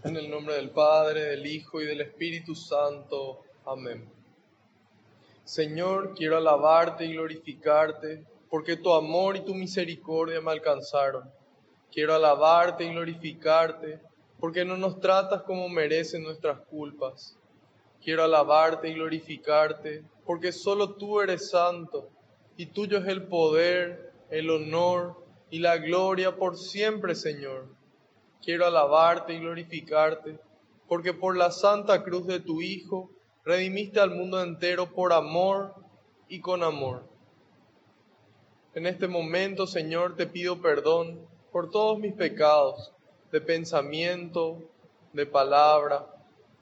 En el nombre del Padre, del Hijo y del Espíritu Santo. Amén. Señor, quiero alabarte y glorificarte, porque tu amor y tu misericordia me alcanzaron. Quiero alabarte y glorificarte, porque no nos tratas como merecen nuestras culpas. Quiero alabarte y glorificarte, porque solo tú eres santo, y tuyo es el poder, el honor y la gloria por siempre, Señor. Quiero alabarte y glorificarte, porque por la santa cruz de tu Hijo redimiste al mundo entero por amor y con amor. En este momento, Señor, te pido perdón por todos mis pecados, de pensamiento, de palabra,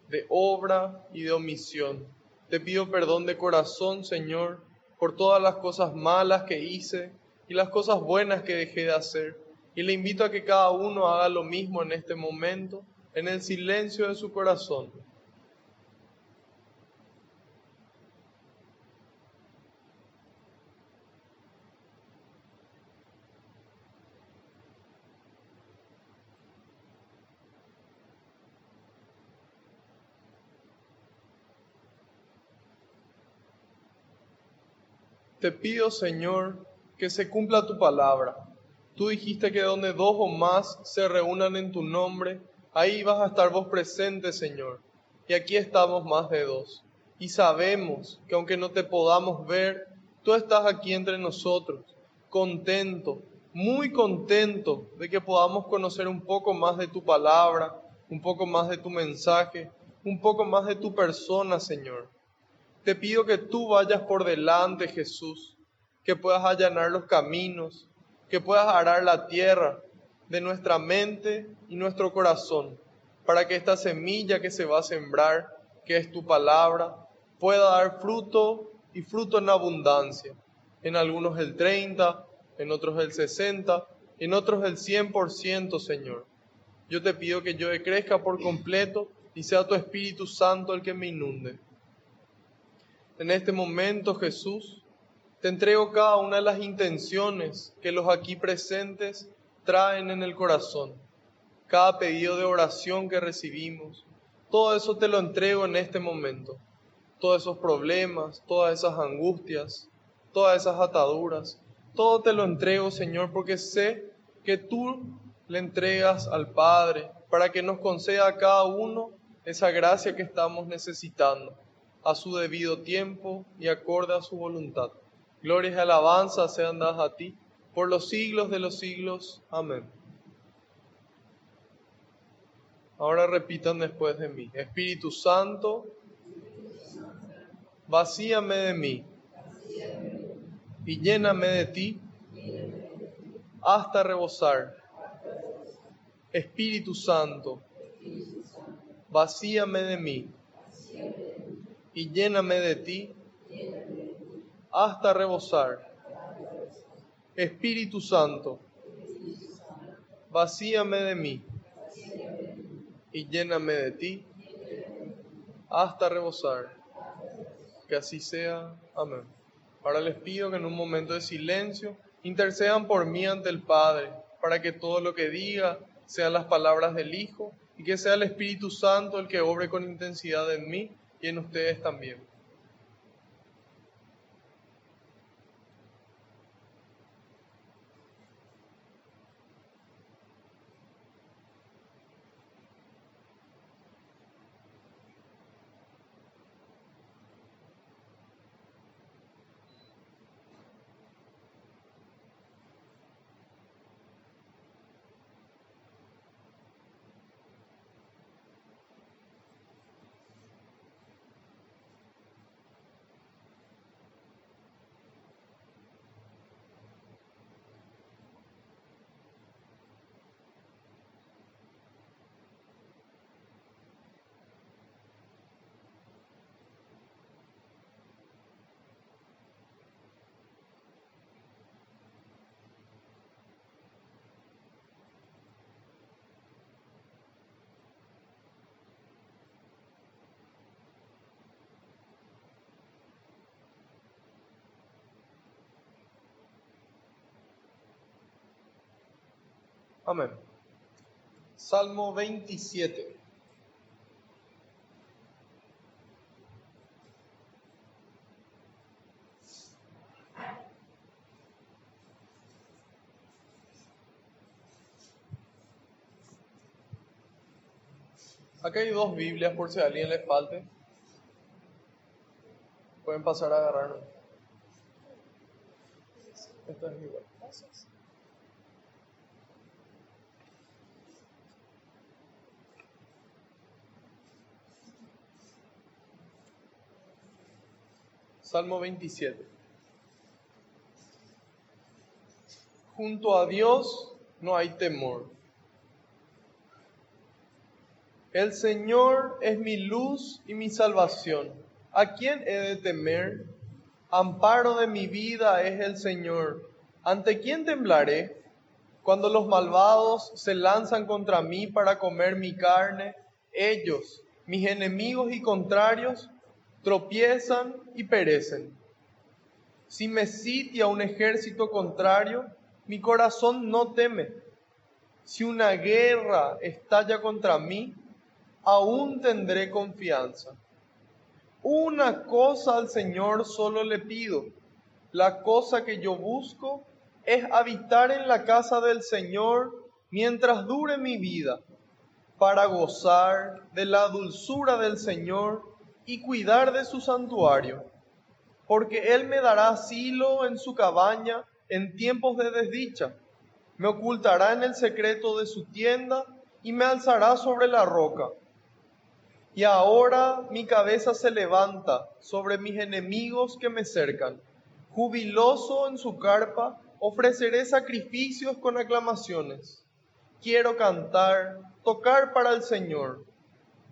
de obra y de omisión. Te pido perdón de corazón, Señor, por todas las cosas malas que hice y las cosas buenas que dejé de hacer. Y le invito a que cada uno haga lo mismo en este momento, en el silencio de su corazón. Te pido, Señor, que se cumpla tu palabra. Tú dijiste que donde dos o más se reúnan en tu nombre, ahí vas a estar vos presente, Señor. Y aquí estamos más de dos. Y sabemos que aunque no te podamos ver, tú estás aquí entre nosotros, contento, muy contento de que podamos conocer un poco más de tu palabra, un poco más de tu mensaje, un poco más de tu persona, Señor. Te pido que tú vayas por delante, Jesús, que puedas allanar los caminos, que puedas arar la tierra de nuestra mente y nuestro corazón, para que esta semilla que se va a sembrar, que es tu palabra, pueda dar fruto y fruto en abundancia. En algunos el 30, en otros el 60, en otros el 100%, Señor. Yo te pido que yo crezca por completo y sea tu Espíritu Santo el que me inunde. En este momento, Jesús, te entrego cada una de las intenciones que los aquí presentes traen en el corazón, cada pedido de oración que recibimos, todo eso te lo entrego en este momento, todos esos problemas, todas esas angustias, todas esas ataduras, todo te lo entrego, Señor, porque sé que tú le entregas al Padre para que nos conceda a cada uno esa gracia que estamos necesitando, a su debido tiempo y acorde a su voluntad. Glorias y alabanzas sean dadas a ti, por los siglos de los siglos. Amén. Ahora repitan después de mí. Espíritu Santo, vacíame de mí y lléname de ti hasta rebosar. Espíritu Santo, vacíame de mí y lléname de ti hasta rebosar. Espíritu Santo, vacíame de mí y lléname de ti hasta rebosar. Que así sea. Amén. Ahora les pido que en un momento de silencio intercedan por mí ante el Padre, para que todo lo que diga sean las palabras del Hijo y que sea el Espíritu Santo el que obre con intensidad en mí y en ustedes también. Amén. Salmo 27. Acá hay dos Biblias por si a alguien le falte. Pueden pasar a agarrar. Esta es igual. Salmo 27. Junto a Dios no hay temor. El Señor es mi luz y mi salvación. ¿A quién he de temer? Amparo de mi vida es el Señor. ¿Ante quién temblaré? Cuando los malvados se lanzan contra mí para comer mi carne, ellos, mis enemigos y contrarios, tropiezan y perecen. Si me sitia un ejército contrario, mi corazón no teme. Si una guerra estalla contra mí, aún tendré confianza. Una cosa al Señor solo le pido, la cosa que yo busco es habitar en la casa del Señor mientras dure mi vida, para gozar de la dulzura del Señor y cuidar de su santuario, porque Él me dará asilo en su cabaña en tiempos de desdicha, me ocultará en el secreto de su tienda y me alzará sobre la roca. Y ahora mi cabeza se levanta sobre mis enemigos que me cercan. Jubiloso en su carpa, ofreceré sacrificios con aclamaciones. Quiero cantar, tocar para el Señor.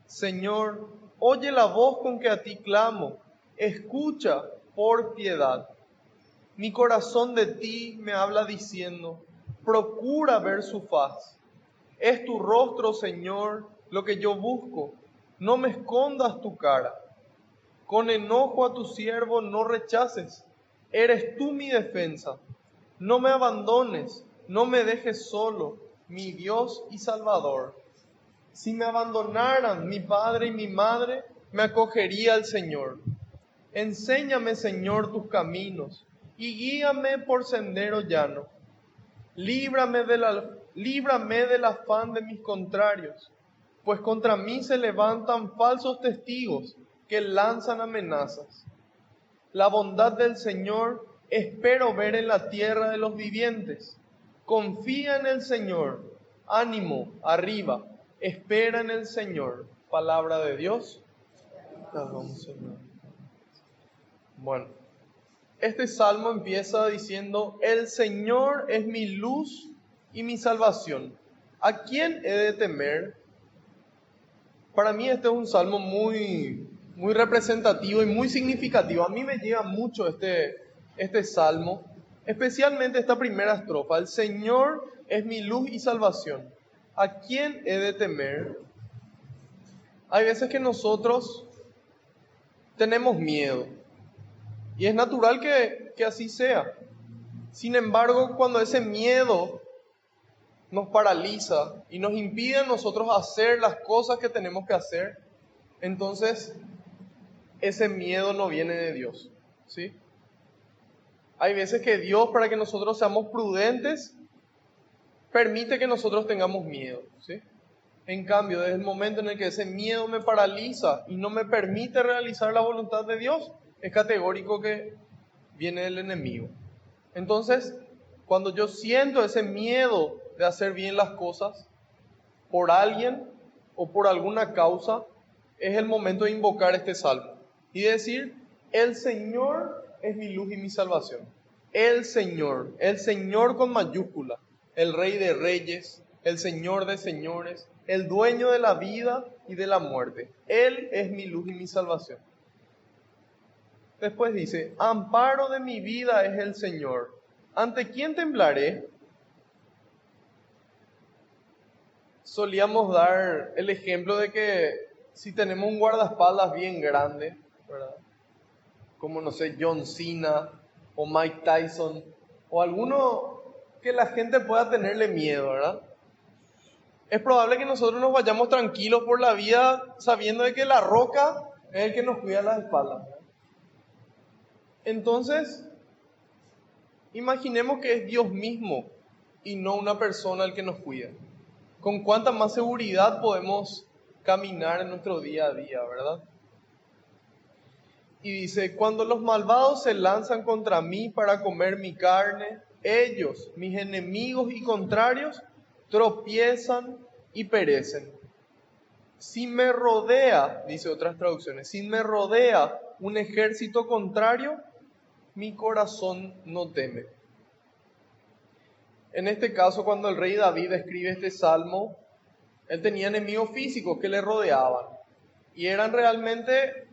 Señor, oye la voz con que a ti clamo. Escucha por piedad. Mi corazón de ti me habla diciendo, procura ver su faz. Es tu rostro, Señor, lo que yo busco. No me escondas tu cara. Con enojo a tu siervo no rechaces. Eres tú mi defensa. No me abandones, no me dejes solo, mi Dios y Salvador. Si me abandonaran mi padre y mi madre, me acogería al Señor. Enséñame, Señor, tus caminos y guíame por sendero llano. Líbrame del afán de mis contrarios, pues contra mí se levantan falsos testigos que lanzan amenazas. La bondad del Señor espero ver en la tierra de los vivientes. Confía en el Señor, ánimo, arriba, espera en el Señor. Palabra de Dios. Alabamos, Señor. Bueno, este salmo empieza diciendo, el Señor es mi luz y mi salvación. ¿A quién he de temer? Para mí este es un salmo muy representativo y muy significativo. A mí me llega mucho este salmo, especialmente esta primera estrofa. El Señor es mi luz y salvación. ¿A quién he de temer? Hay veces que nosotros tenemos miedo y es natural que así sea. Sin embargo, cuando ese miedo nos paraliza y nos impide a nosotros hacer las cosas que tenemos que hacer, entonces ese miedo no viene de Dios, ¿sí? Hay veces que Dios, para que nosotros seamos prudentes, permite que nosotros tengamos miedo, ¿sí? En cambio, desde el momento en el que ese miedo me paraliza y no me permite realizar la voluntad de Dios, es categórico que viene del enemigo. Entonces, cuando yo siento ese miedo de hacer bien las cosas por alguien o por alguna causa, es el momento de invocar este salmo y decir, el Señor es mi luz y mi salvación. El Señor con mayúscula, el Rey de Reyes, el Señor de Señores, el dueño de la vida y de la muerte. Él es mi luz y mi salvación. Después dice, amparo de mi vida es el Señor. ¿Ante quién temblaré? Solíamos dar el ejemplo de que si tenemos un guardaespaldas bien grande, ¿verdad? Como no sé, John Cena o Mike Tyson, o alguno que la gente pueda tenerle miedo, ¿verdad? Es probable que nosotros nos vayamos tranquilos por la vida sabiendo de que la roca es el que nos cuida las espaldas, ¿verdad? Entonces, imaginemos que es Dios mismo y no una persona el que nos cuida. ¿Con cuánta más seguridad podemos caminar en nuestro día a día, ¿verdad? Y dice, cuando los malvados se lanzan contra mí para comer mi carne, ellos, mis enemigos y contrarios, tropiezan y perecen. Si me rodea, dice otras traducciones, si me rodea un ejército contrario, mi corazón no teme. En este caso, cuando el rey David escribe este salmo, él tenía enemigos físicos que le rodeaban. Y eran realmente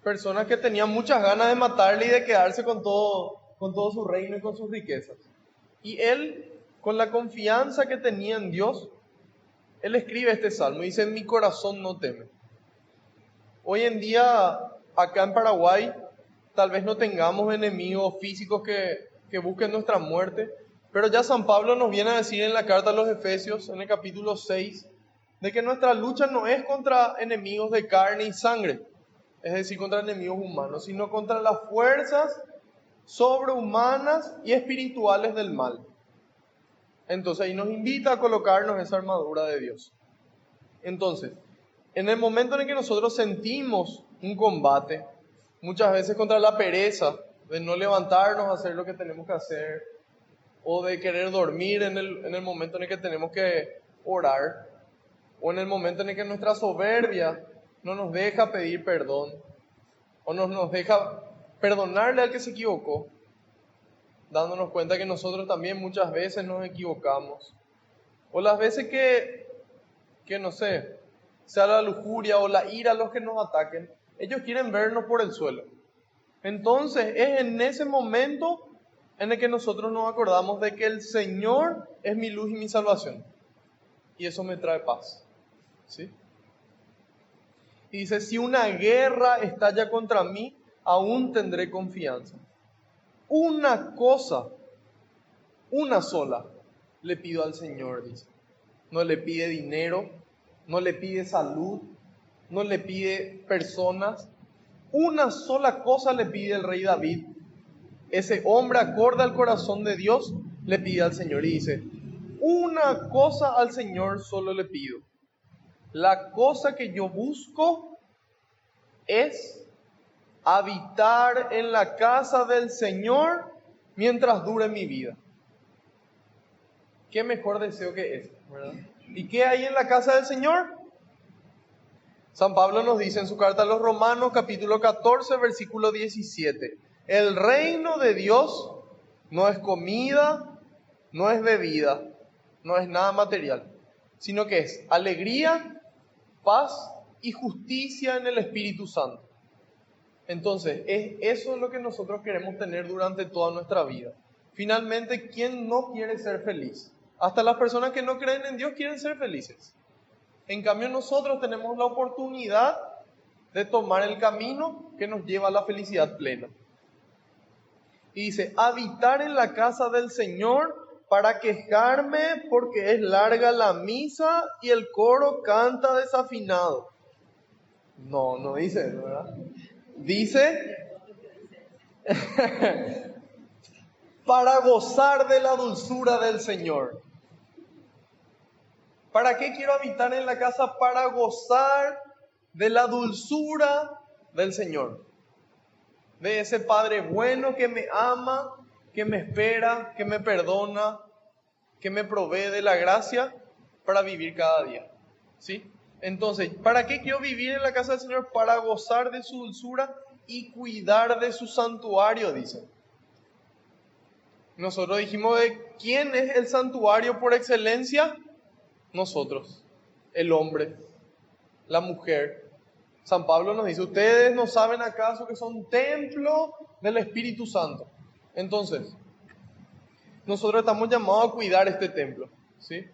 personas que tenían muchas ganas de matarle y de quedarse con todo su reino y con sus riquezas. Y él, con la confianza que tenía en Dios, él escribe este salmo y dice, mi corazón no teme. Hoy en día, acá en Paraguay, tal vez no tengamos enemigos físicos que busquen nuestra muerte, pero ya San Pablo nos viene a decir en la carta a los Efesios, en el capítulo 6, de que nuestra lucha no es contra enemigos de carne y sangre, es decir, contra enemigos humanos, sino contra las fuerzas sobrehumanas y espirituales del mal. Entonces ahí nos invita a colocarnos esa armadura de Dios. Entonces, en el momento en el que nosotros sentimos un combate, muchas veces contra la pereza, de no levantarnos a hacer lo que tenemos que hacer, o de querer dormir en el momento en el que tenemos que orar, o en el momento en el que nuestra soberbia no nos deja pedir perdón, o no nos deja perdonarle al que se equivocó, dándonos cuenta que nosotros también muchas veces nos equivocamos, o las veces que no sé, sea la lujuria o la ira los que nos ataquen, ellos quieren vernos por el suelo. Entonces es en ese momento en el que nosotros nos acordamos de que el Señor es mi luz y mi salvación. Y eso me trae paz. ¿Sí? Y dice, si una guerra estalla contra mí, aún tendré confianza. Una cosa, una sola, le pido al Señor, dice. No le pide dinero, no le pide salud, no le pide personas. Una sola cosa le pide el rey David. Ese hombre acorde al corazón de Dios, le pide al Señor y dice, una cosa al Señor solo le pido. La cosa que yo busco es habitar en la casa del Señor mientras dure mi vida. Qué mejor deseo que ese, ¿verdad? ¿Y qué hay en la casa del Señor? San Pablo nos dice en su carta a los Romanos, capítulo 14, versículo 17, el reino de Dios no es comida, no es bebida, no es nada material, sino que es alegría, paz y justicia en el Espíritu Santo. Entonces, eso es lo que nosotros queremos tener durante toda nuestra vida. Finalmente, ¿quién no quiere ser feliz? Hasta las personas que no creen en Dios quieren ser felices. En cambio, nosotros tenemos la oportunidad de tomar el camino que nos lleva a la felicidad plena. Y dice, habitar en la casa del Señor para quejarme porque es larga la misa y el coro canta desafinado. No, no dice eso, ¿verdad? Dice, para gozar de la dulzura del Señor. ¿Para qué quiero habitar en la casa? Para gozar de la dulzura del Señor. De ese Padre bueno que me ama, que me espera, que me perdona, que me provee de la gracia para vivir cada día. ¿Sí? Entonces, ¿para qué quiero vivir en la casa del Señor? Para gozar de su dulzura y cuidar de su santuario, dice. Nosotros dijimos de quién es el santuario por excelencia. Nosotros, el hombre, la mujer. San Pablo nos dice, ¿ustedes no saben acaso que son templo del Espíritu Santo? Entonces, nosotros estamos llamados a cuidar este templo, ¿sí?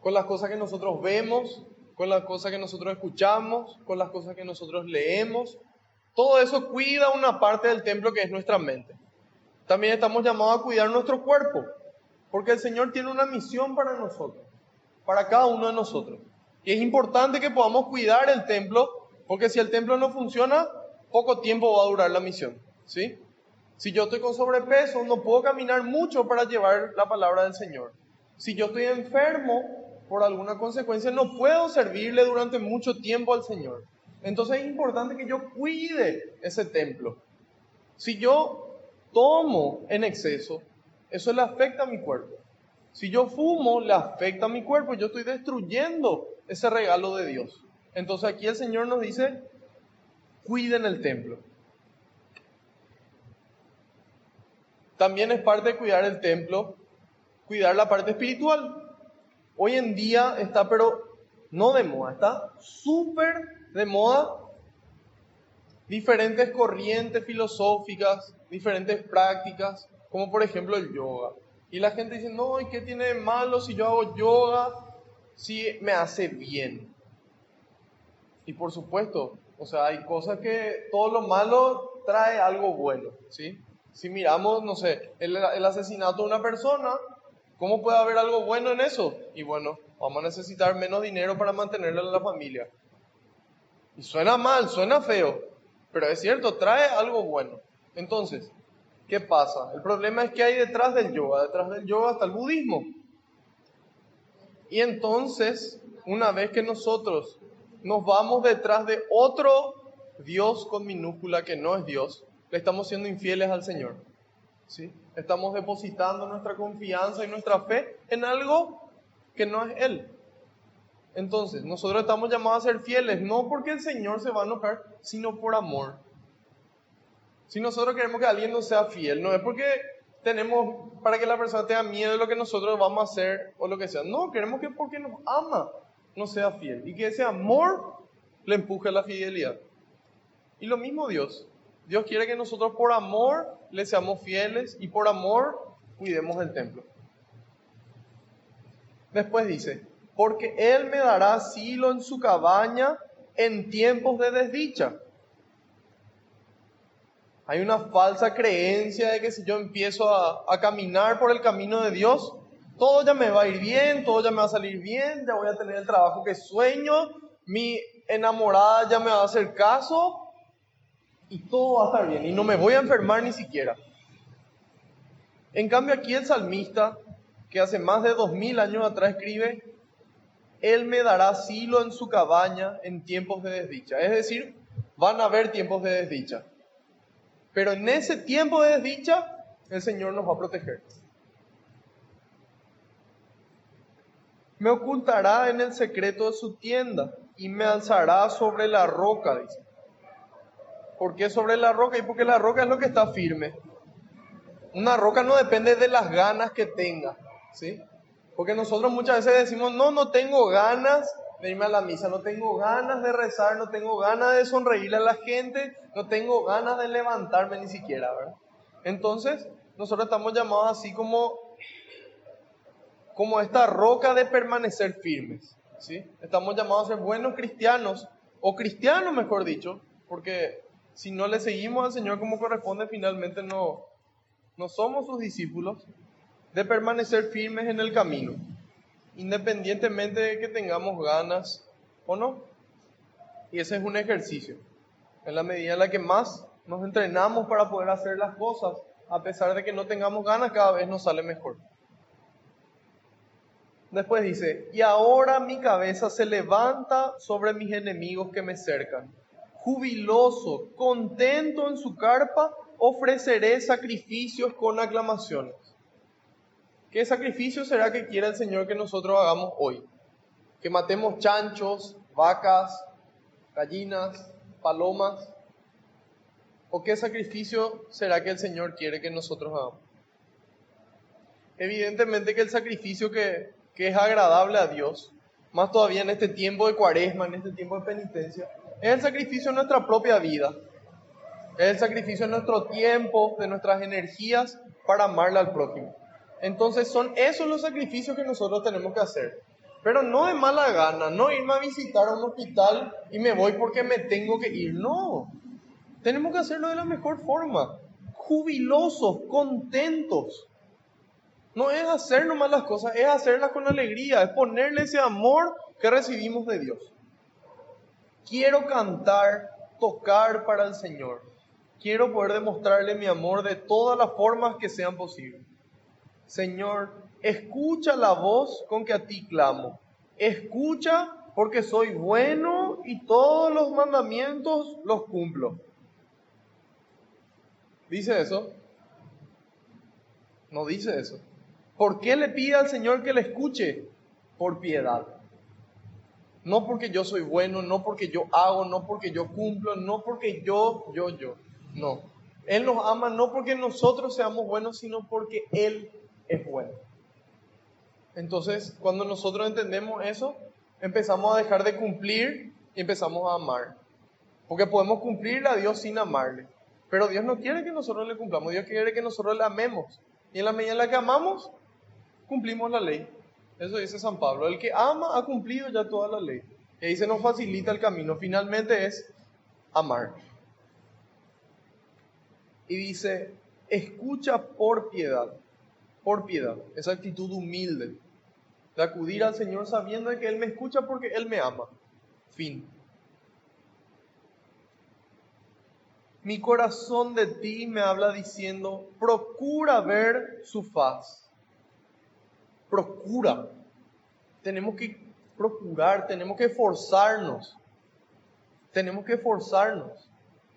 Con las cosas que nosotros vemos, con las cosas que nosotros escuchamos, con las cosas que nosotros leemos. Todo eso cuida una parte del templo que es nuestra mente. También estamos llamados a cuidar nuestro cuerpo, porque el Señor tiene una misión para nosotros, para cada uno de nosotros. Y es importante que podamos cuidar el templo, porque si el templo no funciona, poco tiempo va a durar la misión, ¿sí? Si yo estoy con sobrepeso, no puedo caminar mucho para llevar la palabra del Señor. Si yo estoy enfermo, por alguna consecuencia, no puedo servirle durante mucho tiempo al Señor. Entonces es importante que yo cuide ese templo. Si yo tomo en exceso, eso le afecta a mi cuerpo. Si yo fumo, le afecta a mi cuerpo. Yo estoy destruyendo ese regalo de Dios. Entonces aquí el Señor nos dice, cuiden el templo. También es parte de cuidar el templo, cuidar la parte espiritual. Hoy en día está, pero no de moda, está súper de moda diferentes corrientes filosóficas, diferentes prácticas, como por ejemplo el yoga. Y la gente dice, no, ¿y qué tiene de malo si yo hago yoga? Si me hace bien. Y por supuesto, o sea, hay cosas que todo lo malo trae algo bueno, ¿sí? Si miramos, no sé, el asesinato de una persona, ¿cómo puede haber algo bueno en eso? Y bueno, vamos a necesitar menos dinero para mantenerle a la familia. Y suena mal, suena feo, pero es cierto, trae algo bueno. Entonces, ¿qué pasa? El problema es que hay detrás del yoga. Detrás del yoga está el budismo. Y entonces, una vez que nosotros nos vamos detrás de otro Dios con minúscula que no es Dios, le estamos siendo infieles al Señor. ¿Sí? Estamos depositando nuestra confianza y nuestra fe en algo que no es Él. Entonces, nosotros estamos llamados a ser fieles, no porque el Señor se va a enojar, sino por amor. Si nosotros queremos que alguien nos sea fiel, no es porque tenemos para que la persona tenga miedo de lo que nosotros vamos a hacer o lo que sea. No, queremos que porque nos ama nos sea fiel y que ese amor le empuje a la fidelidad. Y lo mismo Dios. Dios quiere que nosotros por amor le seamos fieles y por amor cuidemos el templo. Después dice, porque Él me dará asilo en su cabaña en tiempos de desdicha. Hay una falsa creencia de que si yo empiezo a caminar por el camino de Dios, todo ya me va a ir bien, todo ya me va a salir bien, ya voy a tener el trabajo que sueño, mi enamorada ya me va a hacer caso y todo va a estar bien y no me voy a enfermar ni siquiera. En cambio aquí el salmista, que hace más de 2000 años atrás escribe, Él me dará asilo en su cabaña en tiempos de desdicha. Es decir, van a haber tiempos de desdicha. Pero en ese tiempo de desdicha, el Señor nos va a proteger. Me ocultará en el secreto de su tienda y me alzará sobre la roca, dice. ¿Por qué sobre la roca? Y porque la roca es lo que está firme. Una roca no depende de las ganas que tenga, ¿sí? Porque nosotros muchas veces decimos, no tengo ganas de irme a la misa, no tengo ganas de rezar, no tengo ganas de sonreírle a la gente, no tengo ganas de levantarme ni siquiera, ¿verdad? Entonces, nosotros estamos llamados así como esta roca de permanecer firmes, ¿sí? Estamos llamados a ser buenos cristianos, o cristianos mejor dicho, porque si no le seguimos al Señor como corresponde, finalmente no somos sus discípulos, de permanecer firmes en el camino, independientemente de que tengamos ganas o no. Y ese es un ejercicio. En la medida en la que más nos entrenamos para poder hacer las cosas, a pesar de que no tengamos ganas, cada vez nos sale mejor. Después dice, y ahora mi cabeza se levanta sobre mis enemigos que me cercan. Jubiloso, contento en su carpa, ofreceré sacrificios con aclamaciones. ¿Qué sacrificio será que quiere el Señor que nosotros hagamos hoy? Que matemos chanchos, vacas, gallinas, palomas. ¿O qué sacrificio será que el Señor quiere que nosotros hagamos? Evidentemente que el sacrificio que es agradable a Dios, más todavía en este tiempo de cuaresma, en este tiempo de penitencia, es el sacrificio de nuestra propia vida. Es el sacrificio de nuestro tiempo, de nuestras energías para amarle al prójimo. Entonces son esos los sacrificios que nosotros tenemos que hacer. Pero no de mala gana, no irme a visitar a un hospital y me voy porque me tengo que ir. No, tenemos que hacerlo de la mejor forma. Jubilosos, contentos. No es hacer nomás las cosas, es hacerlas con alegría, es ponerle ese amor que recibimos de Dios. Quiero cantar, tocar para el Señor. Quiero poder demostrarle mi amor de todas las formas que sean posibles. Señor, escucha la voz con que a ti clamo. Escucha porque soy bueno y todos los mandamientos los cumplo. ¿Dice eso? No dice eso. ¿Por qué le pide al Señor que le escuche? Por piedad. No porque yo soy bueno, no porque yo hago, no porque yo cumplo, no porque yo. No. Él nos ama no porque nosotros seamos buenos, sino porque Él es bueno. Entonces, cuando nosotros entendemos eso, empezamos a dejar de cumplir y empezamos a amar. Porque podemos cumplirle a Dios sin amarle. Pero Dios no quiere que nosotros le cumplamos, Dios quiere que nosotros le amemos. Y en la medida en la que amamos, cumplimos la ley. Eso dice San Pablo. El que ama ha cumplido ya toda la ley. Y ahí se nos facilita el camino. Finalmente es amar. Y dice, escucha por piedad. Por piedad. Esa actitud humilde. De acudir al Señor sabiendo que Él me escucha porque Él me ama. Fin. Mi corazón de ti me habla diciendo, procura ver su faz. Procura. Tenemos que procurar, tenemos que esforzarnos. Tenemos que esforzarnos.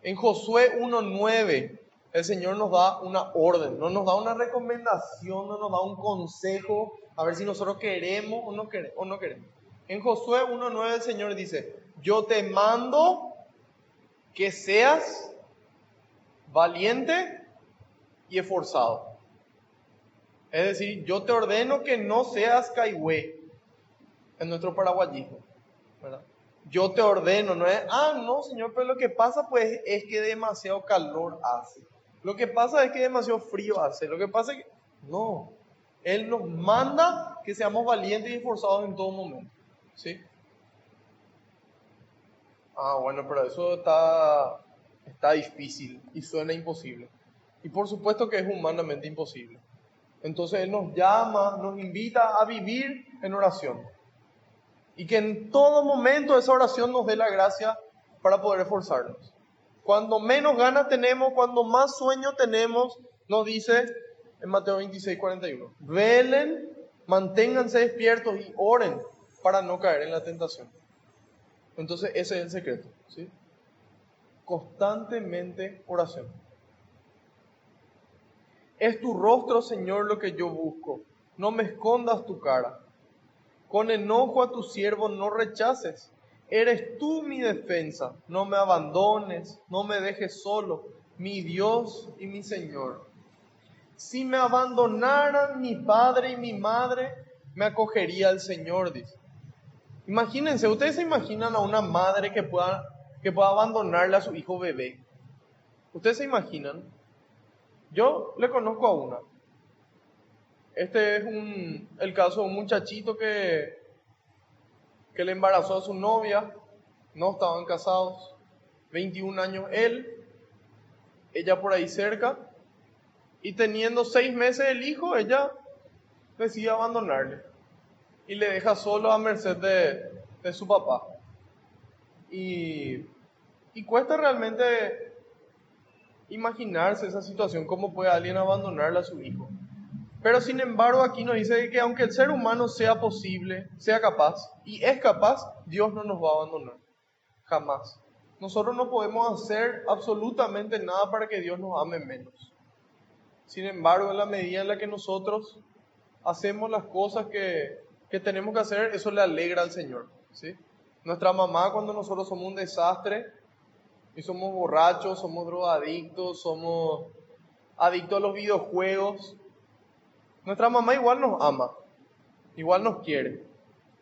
En Josué 1:9, el Señor nos da una orden, no nos da una recomendación, no nos da un consejo, a ver si nosotros queremos o no queremos. En Josué 1:9 el Señor dice, yo te mando que seas valiente y esforzado. Es decir, yo te ordeno que no seas caigüe en nuestro paraguayismo, ¿verdad? Yo te ordeno, no es, no Señor, pero lo que pasa pues es que demasiado calor hace. Lo que pasa es que demasiado frío hace. Lo que pasa es que, no, Él nos manda que seamos valientes y esforzados en todo momento, ¿sí? Bueno, pero eso está difícil y suena imposible. Y por supuesto que es humanamente imposible. Entonces Él nos llama, nos invita a vivir en oración. Y que en todo momento esa oración nos dé la gracia para poder esforzarnos. Cuando menos ganas tenemos, cuando más sueño tenemos, nos dice en Mateo 26:41. Velen, manténganse despiertos y oren para no caer en la tentación. Entonces ese es el secreto, ¿sí? Constantemente oración. Es tu rostro, Señor, lo que yo busco. No me escondas tu cara. Con enojo a tu siervo no rechaces. Eres tú mi defensa. No me abandones, no me dejes solo, mi Dios y mi Señor. Si me abandonaran mi padre y mi madre, me acogería el Señor, dice. Imagínense, ustedes se imaginan a una madre que pueda abandonarle a su hijo bebé. ¿Ustedes se imaginan? Yo le conozco a una. Este es el caso de un muchachito que le embarazó a su novia, no estaban casados, 21 años él, ella por ahí cerca, y teniendo 6 meses el hijo, ella decide abandonarle y le deja solo a merced de su papá. Y cuesta realmente imaginarse esa situación, cómo puede alguien abandonarle a su hijo. Pero sin embargo aquí nos dice que aunque el ser humano sea posible, sea capaz, y es capaz, Dios no nos va a abandonar. Jamás. Nosotros no podemos hacer absolutamente nada para que Dios nos ame menos. Sin embargo, en la medida en la que nosotros hacemos las cosas que tenemos que hacer, eso le alegra al Señor, ¿sí? Nuestra mamá, cuando nosotros somos un desastre, y somos borrachos, somos drogadictos, somos adictos a los videojuegos, nuestra mamá igual nos ama, igual nos quiere.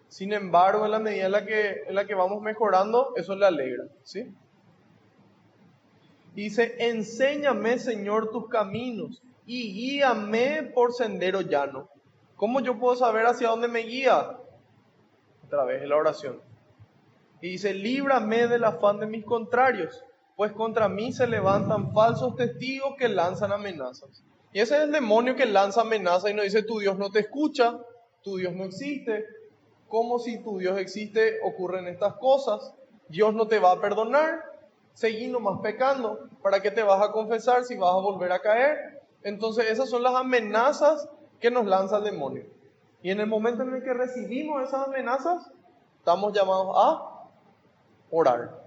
Sin embargo, en la medida en la que vamos mejorando, eso le alegra, ¿sí? Dice, enséñame, Señor, tus caminos y guíame por sendero llano. ¿Cómo yo puedo saber hacia dónde me guía? Otra vez en la oración. Y dice, líbrame del afán de mis contrarios, pues contra mí se levantan falsos testigos que lanzan amenazas. Y ese es el demonio que lanza amenazas y nos dice, tu Dios no te escucha, tu Dios no existe. ¿Cómo si tu Dios existe ocurren estas cosas? Dios no te va a perdonar, seguí nomás pecando. ¿Para qué te vas a confesar si vas a volver a caer? Entonces esas son las amenazas que nos lanza el demonio. Y en el momento en el que recibimos esas amenazas, estamos llamados a orar.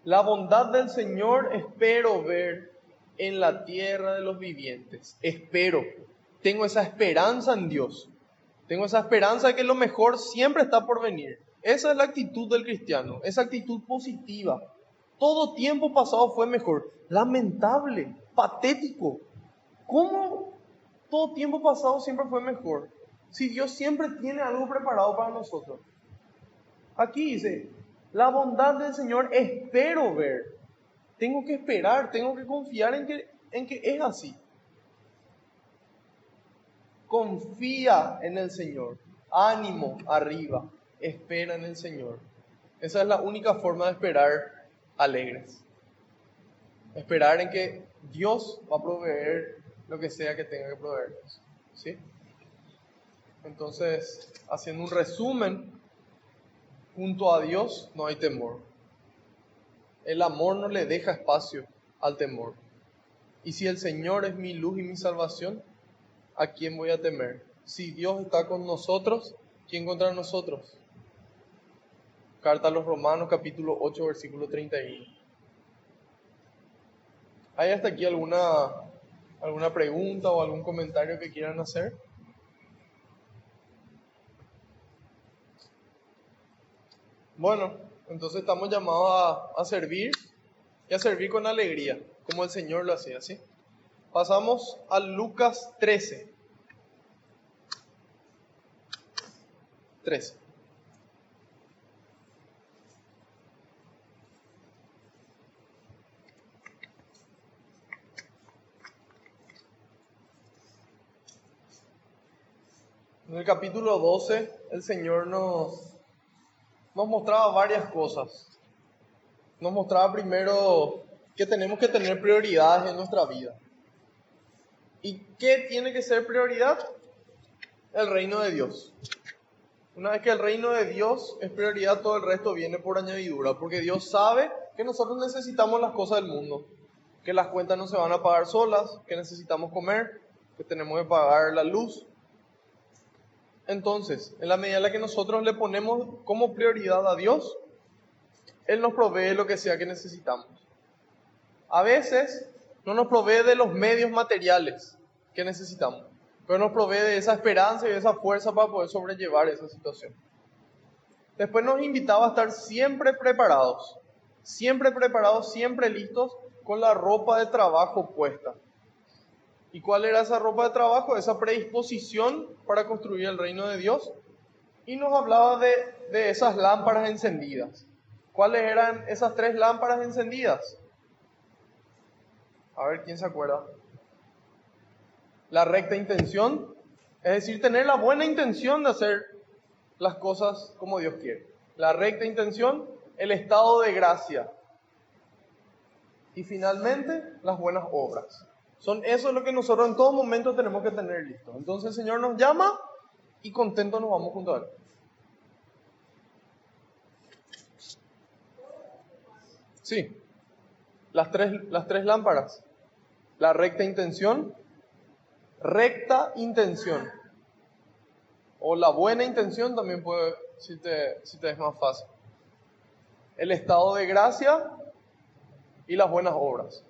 La bondad del Señor espero ver en la tierra de los vivientes. Espero. Tengo esa esperanza en Dios. Tengo esa esperanza de que lo mejor siempre está por venir. Esa es la actitud del cristiano, esa actitud positiva. Todo tiempo pasado fue mejor. Lamentable, patético. ¿Cómo todo tiempo pasado siempre fue mejor? Si Dios siempre tiene algo preparado para nosotros. Aquí dice, la bondad del Señor espero ver. Tengo que esperar, tengo que confiar en que es así. Confía en el Señor. Ánimo arriba. Espera en el Señor. Esa es la única forma de esperar alegres. Esperar en que Dios va a proveer lo que sea que tenga que proveernos. ¿Sí? Entonces, haciendo un resumen, junto a Dios no hay temor. El amor no le deja espacio al temor. Y si el Señor es mi luz y mi salvación, ¿a quién voy a temer? Si Dios está con nosotros, ¿quién contra nosotros? Carta a los Romanos, capítulo 8, versículo 31. ¿Hay hasta aquí alguna pregunta o algún comentario que quieran hacer? Bueno, entonces estamos llamados a servir y a servir con alegría, como el Señor lo hacía, ¿sí? Pasamos a Lucas 13. En el capítulo 12, el Señor nos mostraba varias cosas. Nos mostraba primero que tenemos que tener prioridades en nuestra vida. ¿Y qué tiene que ser prioridad? El reino de Dios. Una vez que el reino de Dios es prioridad, todo el resto viene por añadidura, porque Dios sabe que nosotros necesitamos las cosas del mundo, que las cuentas no se van a pagar solas, que necesitamos comer, que tenemos que pagar la luz. Entonces, en la medida en la que nosotros le ponemos como prioridad a Dios, Él nos provee lo que sea que necesitamos. A veces no nos provee de los medios materiales que necesitamos, pero nos provee de esa esperanza y de esa fuerza para poder sobrellevar esa situación. Después nos invitaba a estar siempre preparados, siempre listos, con la ropa de trabajo puesta. ¿Y cuál era esa ropa de trabajo? Esa predisposición para construir el reino de Dios. Y nos hablaba de esas lámparas encendidas. ¿Cuáles eran esas 3 lámparas encendidas? A ver, ¿quién se acuerda? La recta intención, es decir, tener la buena intención de hacer las cosas como Dios quiere. La recta intención, el estado de gracia. Y finalmente, las buenas obras. Eso es lo que nosotros en todo momento tenemos que tener listo. Entonces el Señor nos llama y contentos nos vamos junto a Él. Sí, las tres lámparas. La recta intención, o la buena intención también puede, si te es más fácil. El estado de gracia y las buenas obras.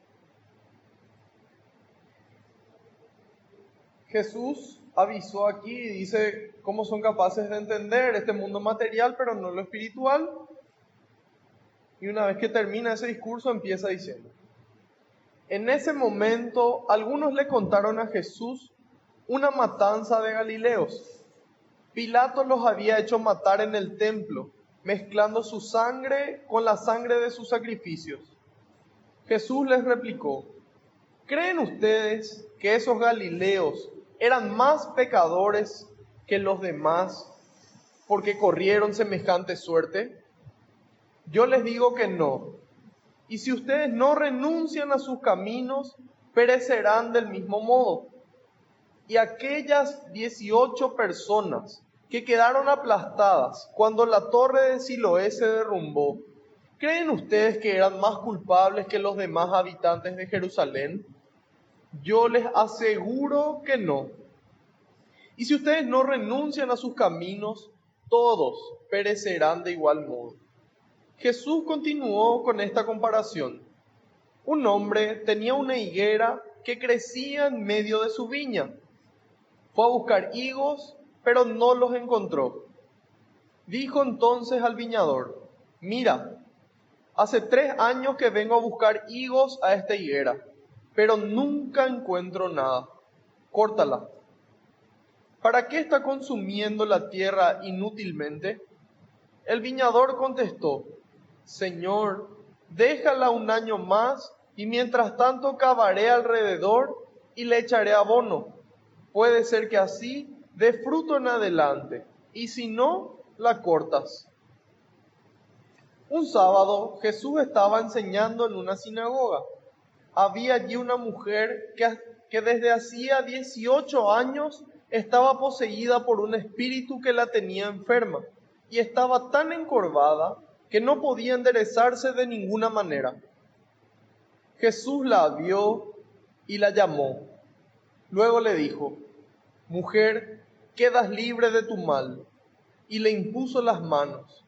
Jesús avisó aquí y dice cómo son capaces de entender este mundo material, pero no lo espiritual. Y una vez que termina ese discurso, empieza diciendo: en ese momento, algunos le contaron a Jesús una matanza de Galileos. Pilato los había hecho matar en el templo, mezclando su sangre con la sangre de sus sacrificios. Jesús les replicó: ¿creen ustedes que esos galileos eran más pecadores que los demás porque corrieron semejante suerte? Yo les digo que no. Y si ustedes no renuncian a sus caminos, perecerán del mismo modo. Y aquellas 18 personas que quedaron aplastadas cuando la torre de Siloé se derrumbó, ¿creen ustedes que eran más culpables que los demás habitantes de Jerusalén? Yo les aseguro que no. Y si ustedes no renuncian a sus caminos, todos perecerán de igual modo. Jesús continuó con esta comparación. Un hombre tenía una higuera que crecía en medio de su viña. Fue a buscar higos, pero no los encontró. Dijo entonces al viñador: mira, hace 3 años que vengo a buscar higos a esta higuera, pero nunca encuentro nada. Córtala. ¿Para qué está consumiendo la tierra inútilmente? El viñador contestó: Señor, déjala 1 año más, y mientras tanto cavaré alrededor y le echaré abono. Puede ser que así dé fruto en adelante, y si no, la cortas. Un sábado Jesús estaba enseñando en una sinagoga. Había allí una mujer que desde hacía 18 años estaba poseída por un espíritu que la tenía enferma, y estaba tan encorvada que no podía enderezarse de ninguna manera. Jesús la vio y la llamó. Luego le dijo: mujer, quedas libre de tu mal. Y le impuso las manos.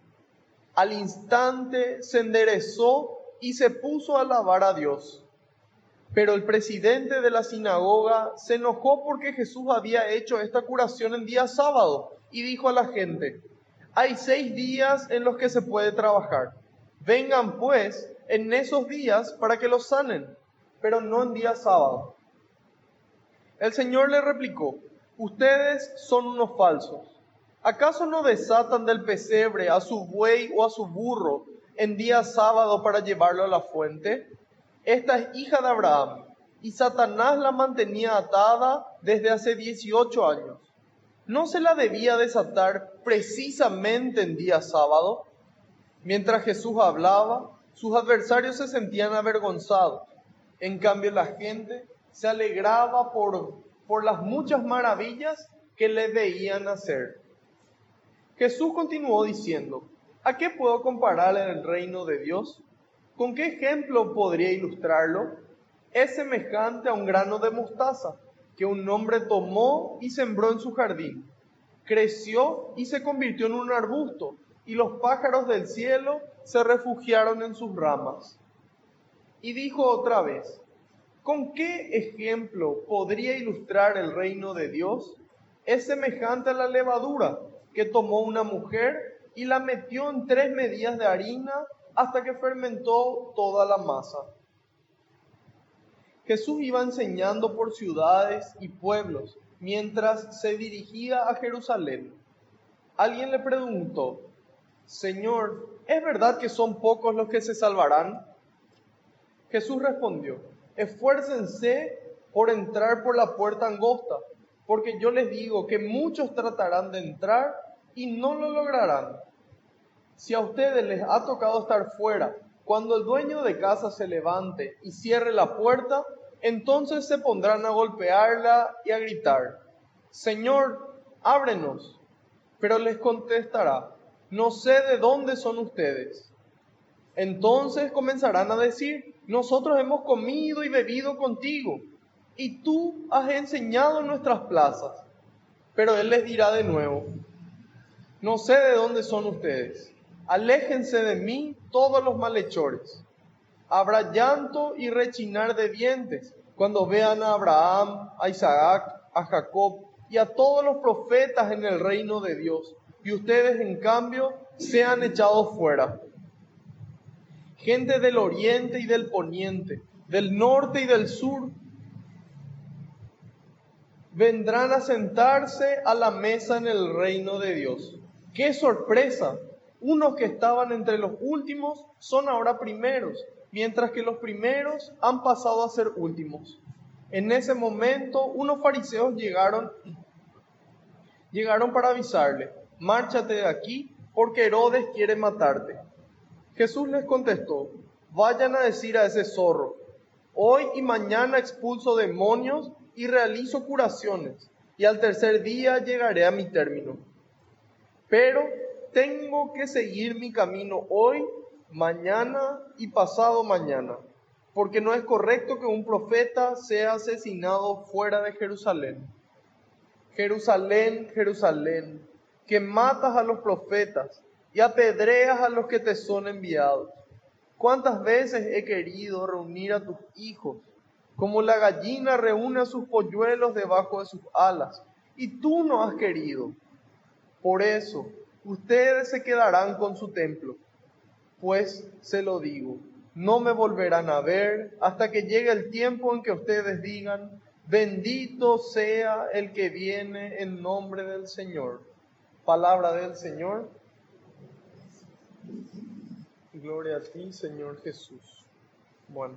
Al instante se enderezó y se puso a alabar a Dios. Pero el presidente de la sinagoga se enojó porque Jesús había hecho esta curación en día sábado y dijo a la gente: hay 6 días en los que se puede trabajar. Vengan pues en esos días para que los sanen, pero no en día sábado. El Señor le replicó: ustedes son unos falsos. ¿Acaso no desatan del pesebre a su buey o a su burro en día sábado para llevarlo a la fuente? Esta es hija de Abraham, y Satanás la mantenía atada desde hace 18 años. ¿No se la debía desatar precisamente en día sábado? Mientras Jesús hablaba, sus adversarios se sentían avergonzados. En cambio, la gente se alegraba por las muchas maravillas que le veían hacer. Jesús continuó diciendo: ¿a qué puedo comparar el reino de Dios? ¿Con qué ejemplo podría ilustrarlo? Es semejante a un grano de mostaza que un hombre tomó y sembró en su jardín. Creció y se convirtió en un arbusto, y los pájaros del cielo se refugiaron en sus ramas. Y dijo otra vez: ¿con qué ejemplo podría ilustrar el reino de Dios? Es semejante a la levadura que tomó una mujer y la metió en 3 medidas de harina hasta que fermentó toda la masa. Jesús iba enseñando por ciudades y pueblos mientras se dirigía a Jerusalén. Alguien le preguntó: Señor, ¿es verdad que son pocos los que se salvarán? Jesús respondió: esfuércense por entrar por la puerta angosta, porque yo les digo que muchos tratarán de entrar y no lo lograrán. Si a ustedes les ha tocado estar fuera, cuando el dueño de casa se levante y cierre la puerta, entonces se pondrán a golpearla y a gritar: Señor, ábrenos. Pero les contestará: no sé de dónde son ustedes. Entonces comenzarán a decir: nosotros hemos comido y bebido contigo, y tú has enseñado en nuestras plazas. Pero él les dirá de nuevo: no sé de dónde son ustedes. Aléjense de mí todos los malhechores. Habrá llanto y rechinar de dientes cuando vean a Abraham, a Isaac, a Jacob y a todos los profetas en el reino de Dios, y ustedes en cambio sean echados fuera. Gente del oriente y del poniente, del norte y del sur, vendrán a sentarse a la mesa en el reino de Dios. ¡Qué sorpresa! Unos que estaban entre los últimos son ahora primeros, mientras que los primeros han pasado a ser últimos. En ese momento, unos fariseos llegaron para avisarle: márchate de aquí, porque Herodes quiere matarte. Jesús les contestó: vayan a decir a ese zorro: hoy y mañana expulso demonios y realizo curaciones, y al tercer día llegaré a mi término. Pero tengo que seguir mi camino hoy, mañana y pasado mañana, porque no es correcto que un profeta sea asesinado fuera de Jerusalén. Jerusalén, Jerusalén, que matas a los profetas y apedreas a los que te son enviados. ¿Cuántas veces he querido reunir a tus hijos, como la gallina reúne a sus polluelos debajo de sus alas, y tú no has querido? Por eso, ustedes se quedarán con su templo. Pues se lo digo, no me volverán a ver hasta que llegue el tiempo en que ustedes digan: bendito sea el que viene en nombre del Señor. Palabra del Señor. Gloria a ti, Señor Jesús. Bueno,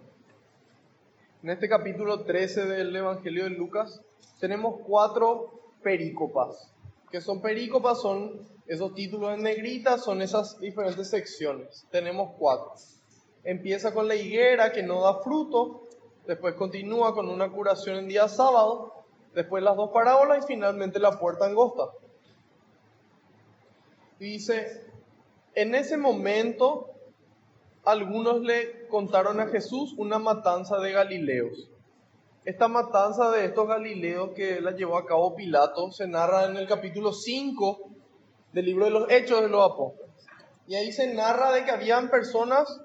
en este capítulo 13 del Evangelio de Lucas tenemos 4 perícopas. ¿Qué son perícopas? Son esos títulos en negrita, son esas diferentes secciones. Tenemos 4. Empieza con la higuera que no da fruto, después continúa con una curación en día sábado, después las 2 parábolas y finalmente la puerta angosta. Y dice, en ese momento algunos le contaron a Jesús una matanza de Galileos. Esta matanza de estos Galileos que la llevó a cabo Pilato se narra en el capítulo 5 del libro de los Hechos de los Apóstoles. Y ahí se narra de que habían personas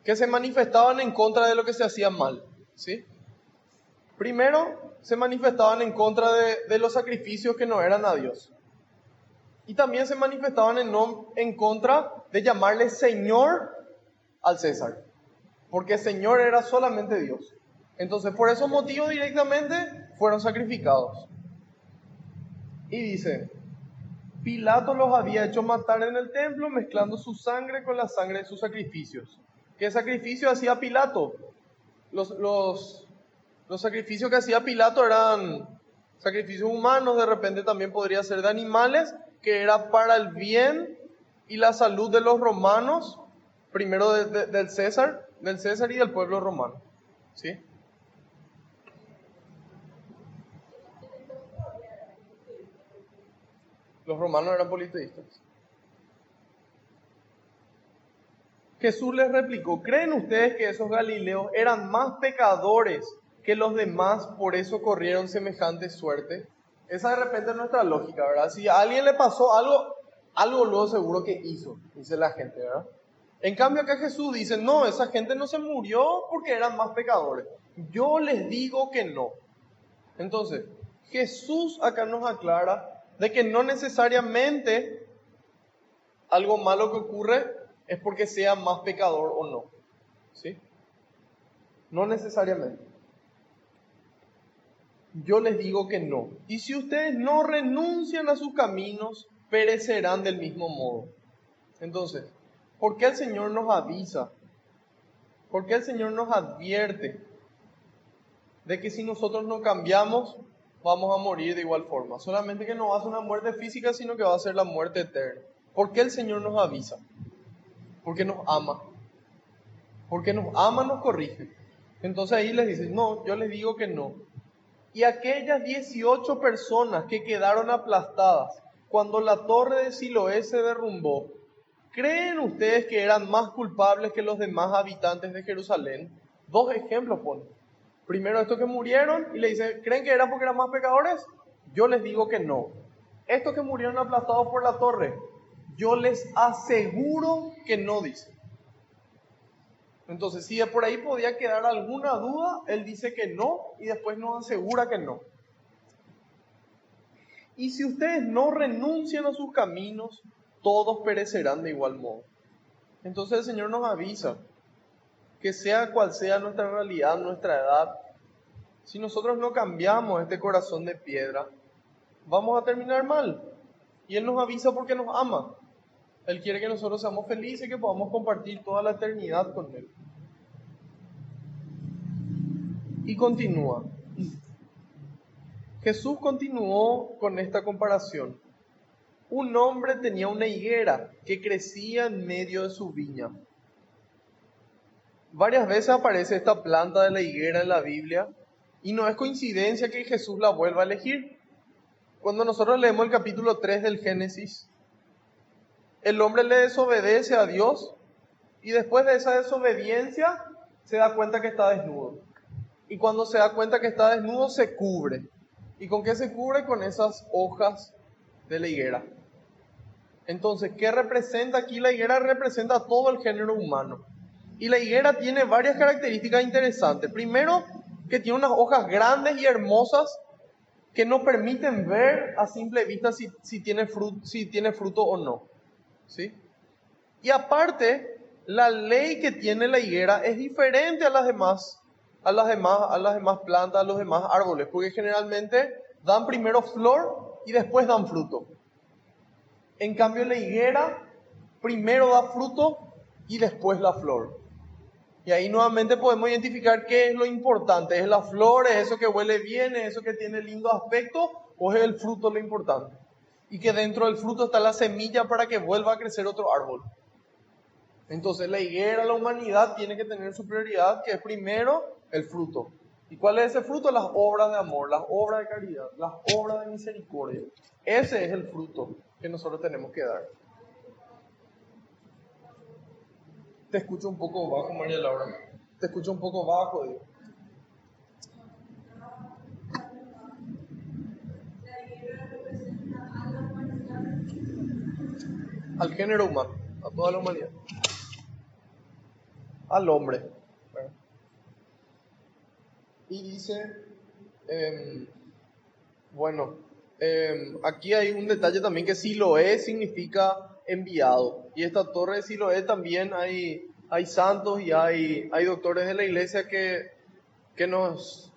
que se manifestaban en contra de lo que se hacía mal, ¿sí? Primero, se manifestaban en contra de los sacrificios que no eran a Dios. Y también se manifestaban en contra de llamarle Señor al César, porque Señor era solamente Dios. Entonces, por esos motivos directamente fueron sacrificados. Y dice, Pilato los había hecho matar en el templo, mezclando su sangre con la sangre de sus sacrificios. ¿Qué sacrificio hacía Pilato? Los sacrificios que hacía Pilato eran sacrificios humanos, de repente también podría ser de animales, que era para el bien y la salud de los romanos, primero del César y del pueblo romano, ¿sí? Los romanos eran politeístas. Jesús les replicó, ¿creen ustedes que esos galileos eran más pecadores que los demás, por eso corrieron semejante suerte? Esa de repente es nuestra lógica, ¿verdad? Si a alguien le pasó algo luego seguro que hizo, dice la gente, ¿verdad? En cambio acá Jesús dice, no, esa gente no se murió porque eran más pecadores. Yo les digo que no. Entonces, Jesús acá nos aclara de que no necesariamente algo malo que ocurre es porque sea más pecador o no, ¿sí? No necesariamente. Yo les digo que no. Y si ustedes no renuncian a sus caminos, perecerán del mismo modo. Entonces, ¿por qué el Señor nos avisa? ¿Por qué el Señor nos advierte de que si nosotros no cambiamos, vamos a morir de igual forma? Solamente que no va a ser una muerte física, sino que va a ser la muerte eterna. ¿Por qué el Señor nos avisa? Porque nos ama. Porque nos ama, nos corrige. Entonces ahí les dice, no, yo les digo que no. Y aquellas 18 personas que quedaron aplastadas cuando la torre de Siloé se derrumbó, ¿creen ustedes que eran más culpables que los demás habitantes de Jerusalén? 2 ejemplos pone. Primero estos que murieron y le dice, ¿creen que eran porque eran más pecadores? Yo les digo que no. Estos que murieron aplastados por la torre, yo les aseguro que no, dice. Entonces, si de por ahí podía quedar alguna duda, él dice que no y después nos asegura que no. Y si ustedes no renuncian a sus caminos, todos perecerán de igual modo. Entonces el Señor nos avisa que sea cual sea nuestra realidad, nuestra edad, si nosotros no cambiamos este corazón de piedra, vamos a terminar mal. Y Él nos avisa porque nos ama. Él quiere que nosotros seamos felices y que podamos compartir toda la eternidad con Él. Y continúa. Jesús continuó con esta comparación. Un hombre tenía una higuera que crecía en medio de su viña. Varias veces aparece esta planta de la higuera en la Biblia y no es coincidencia que Jesús la vuelva a elegir. Cuando nosotros leemos el capítulo 3 del Génesis, el hombre le desobedece a Dios y después de esa desobediencia se da cuenta que está desnudo. Y cuando se da cuenta que está desnudo se cubre. ¿Y con qué se cubre? Con esas hojas de la higuera. Entonces, ¿qué representa aquí? La higuera representa a todo el género humano. Y la higuera tiene varias características interesantes. Primero, que tiene unas hojas grandes y hermosas que no permiten ver a simple vista si tiene fruto o no. ¿Sí? Y aparte, la ley que tiene la higuera es diferente a las demás plantas, a los demás árboles, porque generalmente dan primero flor y después dan fruto. En cambio, la higuera primero da fruto y después la flor. Y ahí nuevamente podemos identificar qué es lo importante. ¿Es la flor? ¿Es eso que huele bien? ¿Es eso que tiene lindo aspecto? ¿O es el fruto lo importante? Y que dentro del fruto está la semilla para que vuelva a crecer otro árbol. Entonces la higuera, la humanidad tiene que tener su prioridad, que es primero el fruto. ¿Y cuál es ese fruto? Las obras de amor, las obras de caridad, las obras de misericordia. Ese es el fruto que nosotros tenemos que dar. Te escucho un poco bajo, María Laura. Te escucho un poco bajo, digo. Al género humano, a toda la humanidad. Al hombre. Y dice, aquí hay un detalle también que Siloé significa enviado. Y esta torre de Siloé también hay santos y hay doctores de la iglesia que nos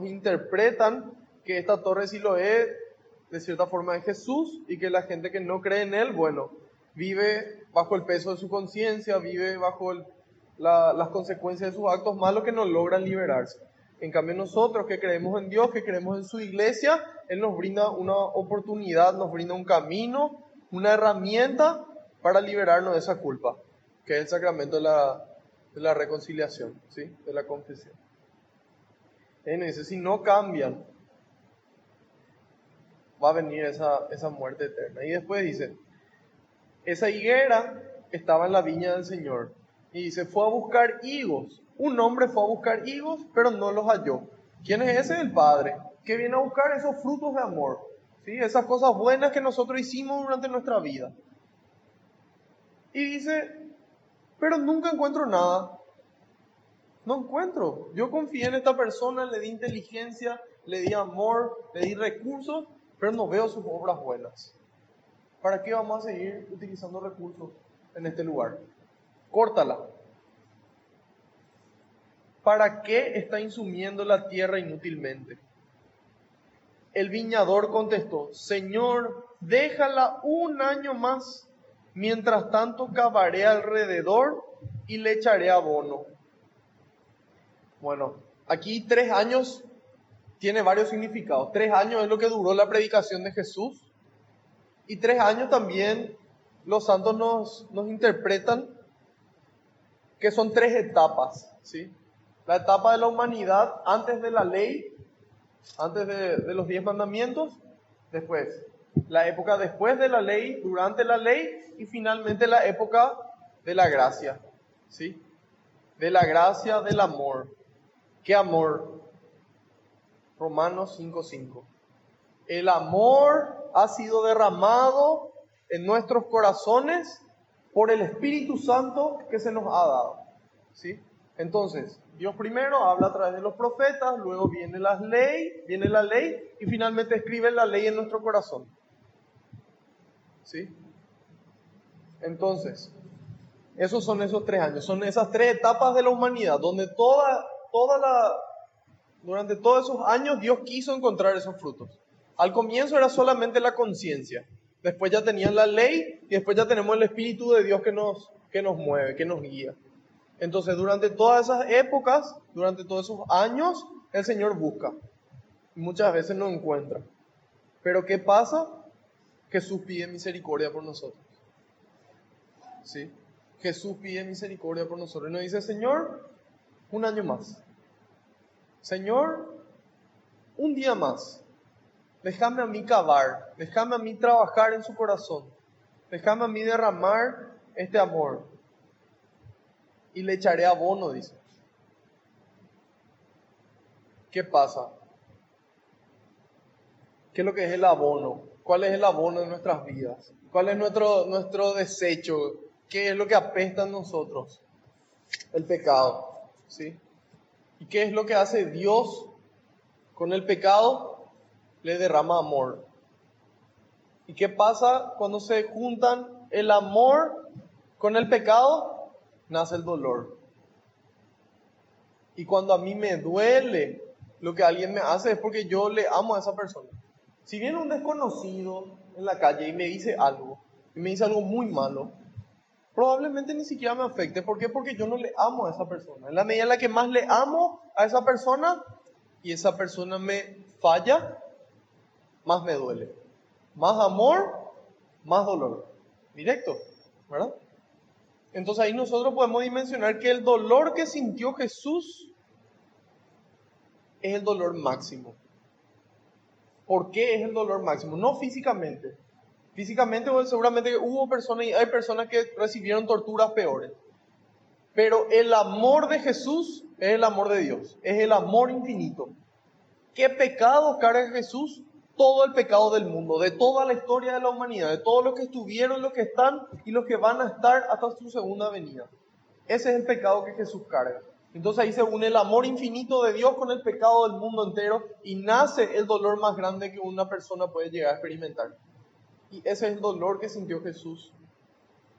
interpretan que esta torre de Siloé de cierta forma es Jesús y que la gente que no cree en Él, bueno, vive bajo el peso de su conciencia, vive bajo las consecuencias de sus actos malos que no logran liberarse. En cambio nosotros que creemos en Dios, que creemos en su iglesia, Él nos brinda una oportunidad, nos brinda un camino, una herramienta para liberarnos de esa culpa, que es el sacramento de la reconciliación, ¿sí? De la confesión. Él dice, si no cambian, va a venir esa muerte eterna. Y después dice, esa higuera estaba en la viña del Señor. Y dice, fue a buscar higos. Un hombre fue a buscar higos, pero no los halló. ¿Quién es ese? El Padre, que viene a buscar esos frutos de amor. ¿Sí? Esas cosas buenas que nosotros hicimos durante nuestra vida. Y dice, pero nunca encuentro nada. No encuentro. Yo confié en esta persona, le di inteligencia, le di amor, le di recursos, pero no veo sus obras buenas. ¿Para qué vamos a seguir utilizando recursos en este lugar? Córtala. ¿Para qué está insumiendo la tierra inútilmente? El viñador contestó, Señor, déjala un año más. Mientras tanto cavaré alrededor y le echaré abono. Bueno, aquí 3 años tiene varios significados. 3 años es lo que duró la predicación de Jesús. Y 3 años también los santos nos interpretan que son 3 etapas, ¿sí? La etapa de la humanidad antes de la ley, antes de los 10 mandamientos, después la época después de la ley, durante la ley y finalmente la época de la gracia, ¿sí? De la gracia, del amor. ¿Qué amor? Romanos 5:5. El amor ha sido derramado en nuestros corazones por el Espíritu Santo que se nos ha dado, ¿sí? Entonces, Dios primero habla a través de los profetas, luego viene la ley y finalmente escribe la ley en nuestro corazón, ¿sí? Entonces, esos son esos 3 años, son esas 3 etapas de la humanidad, donde durante todos esos años Dios quiso encontrar esos frutos. Al comienzo era solamente la conciencia, después ya tenían la ley y después ya tenemos el Espíritu de Dios que nos mueve, que nos guía. Entonces, durante todas esas épocas, durante todos esos años, el Señor busca. Muchas veces no encuentra. Pero ¿qué pasa? Jesús pide misericordia por nosotros. ¿Sí? Jesús pide misericordia por nosotros. Y nos dice, Señor, un año más. Señor, un día más. Déjame a mí cavar. Déjame a mí trabajar en su corazón. Déjame a mí derramar este amor. Y le echaré abono, dice. ¿Qué pasa? ¿Qué es lo que es el abono? ¿Cuál es el abono de nuestras vidas? ¿Cuál es nuestro desecho? ¿Qué es lo que apesta en nosotros? El pecado, ¿sí? ¿Y qué es lo que hace Dios con el pecado? Le derrama amor. ¿Y qué pasa cuando se juntan el amor con el pecado? Nace el dolor. Y cuando a mí me duele lo que alguien me hace es porque yo le amo a esa persona. Si viene un desconocido en la calle y me dice algo muy malo, probablemente ni siquiera me afecte. ¿Por qué? Porque yo no le amo a esa persona. En la medida en la que más le amo a esa persona y esa persona me falla, más me duele. Más amor, más dolor. Directo, ¿verdad? Entonces ahí nosotros podemos dimensionar que el dolor que sintió Jesús es el dolor máximo. ¿Por qué es el dolor máximo? No físicamente. Físicamente seguramente hubo personas y hay personas que recibieron torturas peores. Pero el amor de Jesús es el amor de Dios. Es el amor infinito. ¿Qué pecado carga Jesús? Todo el pecado del mundo, de toda la historia de la humanidad, de todos los que estuvieron, los que están y los que van a estar hasta su segunda venida. Ese es el pecado que Jesús carga. Entonces ahí se une el amor infinito de Dios con el pecado del mundo entero y nace el dolor más grande que una persona puede llegar a experimentar. Y ese es el dolor que sintió Jesús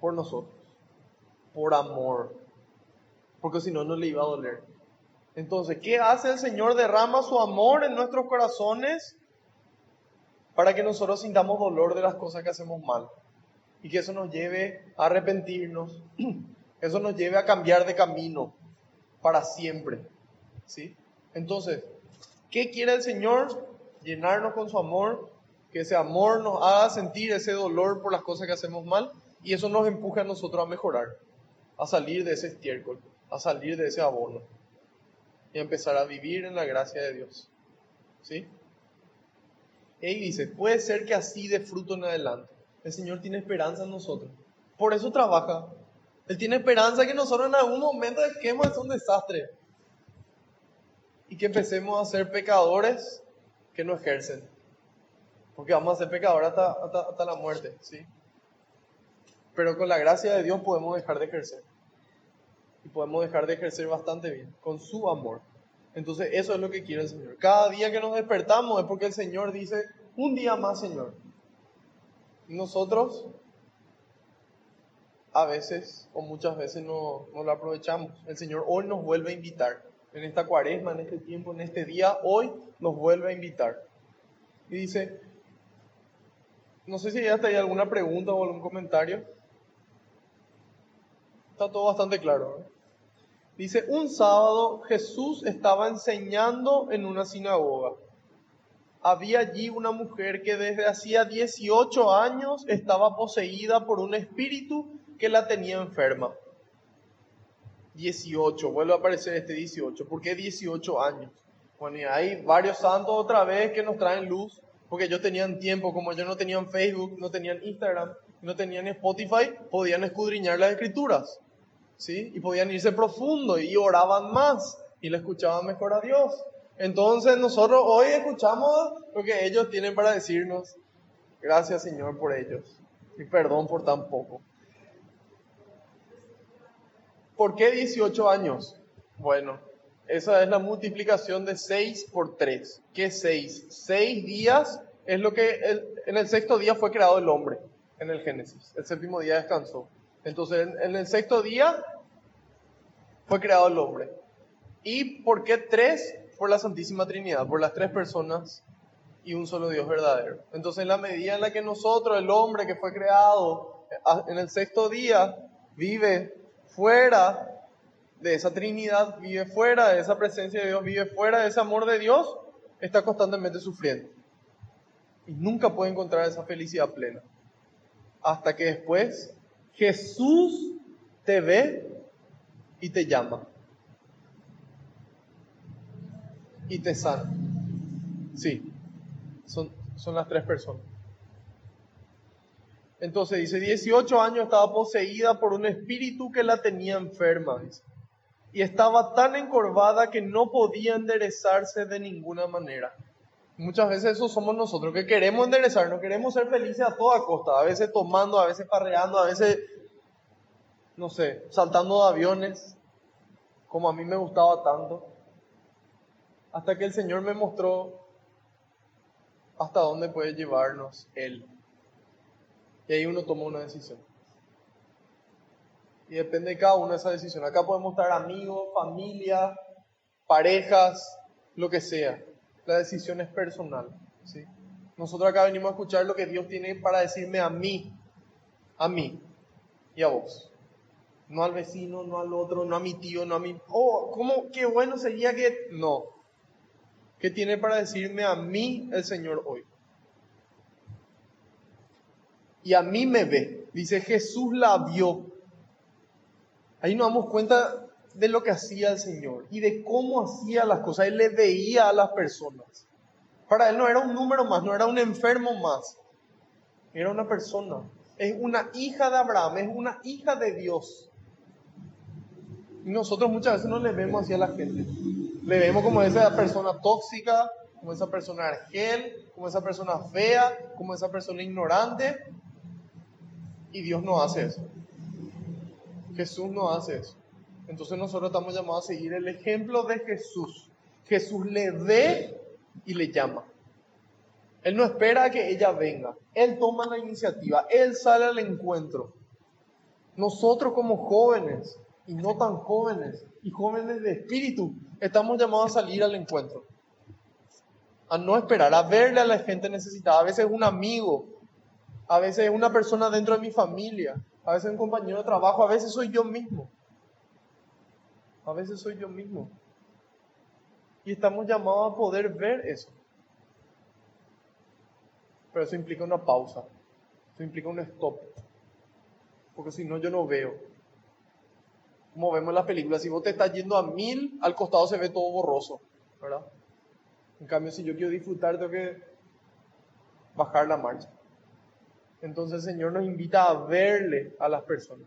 por nosotros, por amor, porque si no, no le iba a doler. Entonces, ¿qué hace el Señor? Derrama su amor en nuestros corazones para que nosotros sintamos dolor de las cosas que hacemos mal y que eso nos lleve a arrepentirnos, eso nos lleve a cambiar de camino para siempre, ¿sí? Entonces, ¿qué quiere el Señor? Llenarnos con su amor, que ese amor nos haga sentir ese dolor por las cosas que hacemos mal y eso nos empuje a nosotros a mejorar, a salir de ese estiércol, a salir de ese abono y a empezar a vivir en la gracia de Dios, ¿sí? Y dice, puede ser que así dé fruto en adelante. El Señor tiene esperanza en nosotros. Por eso trabaja. Él tiene esperanza que nosotros en algún momento dejemos de ser un desastre. Y que empecemos a ser pecadores que no ejercen. Porque vamos a ser pecadores hasta la muerte, ¿sí? Pero con la gracia de Dios podemos dejar de ejercer. Y podemos dejar de ejercer bastante bien, con su amor. Entonces eso es lo que quiere el Señor. Cada día que nos despertamos es porque el Señor dice, un día más, Señor. Y nosotros a veces o muchas veces no lo aprovechamos. El Señor hoy nos vuelve a invitar. En esta cuaresma, en este tiempo, en este día, hoy nos vuelve a invitar. Y dice, no sé si ya está ahí alguna pregunta o algún comentario. Está todo bastante claro, ¿eh? Dice, un sábado Jesús estaba enseñando en una sinagoga. Había allí una mujer que desde hacía 18 años estaba poseída por un espíritu que la tenía enferma. 18, vuelve a aparecer este 18. ¿Por qué 18 años? Bueno, y hay varios santos otra vez que nos traen luz, porque ellos tenían tiempo, como ellos no tenían Facebook, no tenían Instagram, no tenían Spotify, podían escudriñar las escrituras, ¿sí? Y podían irse profundo y oraban más y le escuchaban mejor a Dios. Entonces nosotros hoy escuchamos lo que ellos tienen para decirnos. Gracias, Señor, por ellos y perdón por tan poco. ¿Por qué 18 años? Bueno, esa es la multiplicación de 6 por 3. ¿Qué es 6? 6 días es lo que en el sexto día fue creado el hombre, en el Génesis. El séptimo día descansó. Entonces, en el sexto día fue creado el hombre. ¿Y por qué 3? Por la Santísima Trinidad, por las 3 personas y un solo Dios verdadero. Entonces, en la medida en la que nosotros, el hombre que fue creado en el sexto día, vive fuera de esa Trinidad, vive fuera de esa presencia de Dios, vive fuera de ese amor de Dios, está constantemente sufriendo. Y nunca puede encontrar esa felicidad plena. Hasta que después Jesús te ve y te llama. Y te sana. Sí, son las 3 personas. Entonces dice, 18 años estaba poseída por un espíritu que la tenía enferma, dice. Y estaba tan encorvada que no podía enderezarse de ninguna manera. Muchas veces eso somos nosotros, que queremos enderezarnos, queremos ser felices a toda costa, a veces tomando, a veces parreando, a veces, no sé, saltando de aviones, como a mí me gustaba tanto, hasta que el Señor me mostró hasta dónde puede llevarnos Él. Y ahí uno toma una decisión. Y depende de cada uno de esa decisión. Acá podemos estar amigos, familia, parejas, lo que sea. La decisión es personal, ¿sí? Nosotros acá venimos a escuchar lo que Dios tiene para decirme a mí y a vos. No al vecino, no al otro, no a mi tío, no a mi... Oh, ¿cómo? Qué bueno sería que... No. ¿Qué tiene para decirme a mí el Señor hoy? Y a mí me ve. Dice, Jesús la vio. Ahí nos damos cuenta de lo que hacía el Señor y de cómo hacía las cosas. Él le veía a las personas. Para Él no era un número más, no era un enfermo más. Era una persona. Es una hija de Abraham, es una hija de Dios. Y nosotros muchas veces no le vemos así a la gente. Le vemos como esa persona tóxica, como esa persona argel, como esa persona fea, como esa persona ignorante. Y Dios no hace eso. Jesús no hace eso. Entonces nosotros estamos llamados a seguir el ejemplo de Jesús. Jesús le ve y le llama. Él no espera a que ella venga. Él toma la iniciativa. Él sale al encuentro. Nosotros como jóvenes y no tan jóvenes y jóvenes de espíritu estamos llamados a salir al encuentro. A no esperar, a verle a la gente necesitada. A veces un amigo, a veces una persona dentro de mi familia, a veces un compañero de trabajo, a veces soy yo mismo. A veces soy yo mismo. Y estamos llamados a poder ver eso. Pero eso implica una pausa. Eso implica un stop. Porque si no, yo no veo. Como vemos en las películas, si vos te estás yendo a 1000, al costado se ve todo borroso, ¿verdad? En cambio, si yo quiero disfrutar, tengo que bajar la marcha. Entonces el Señor nos invita a verle a las personas.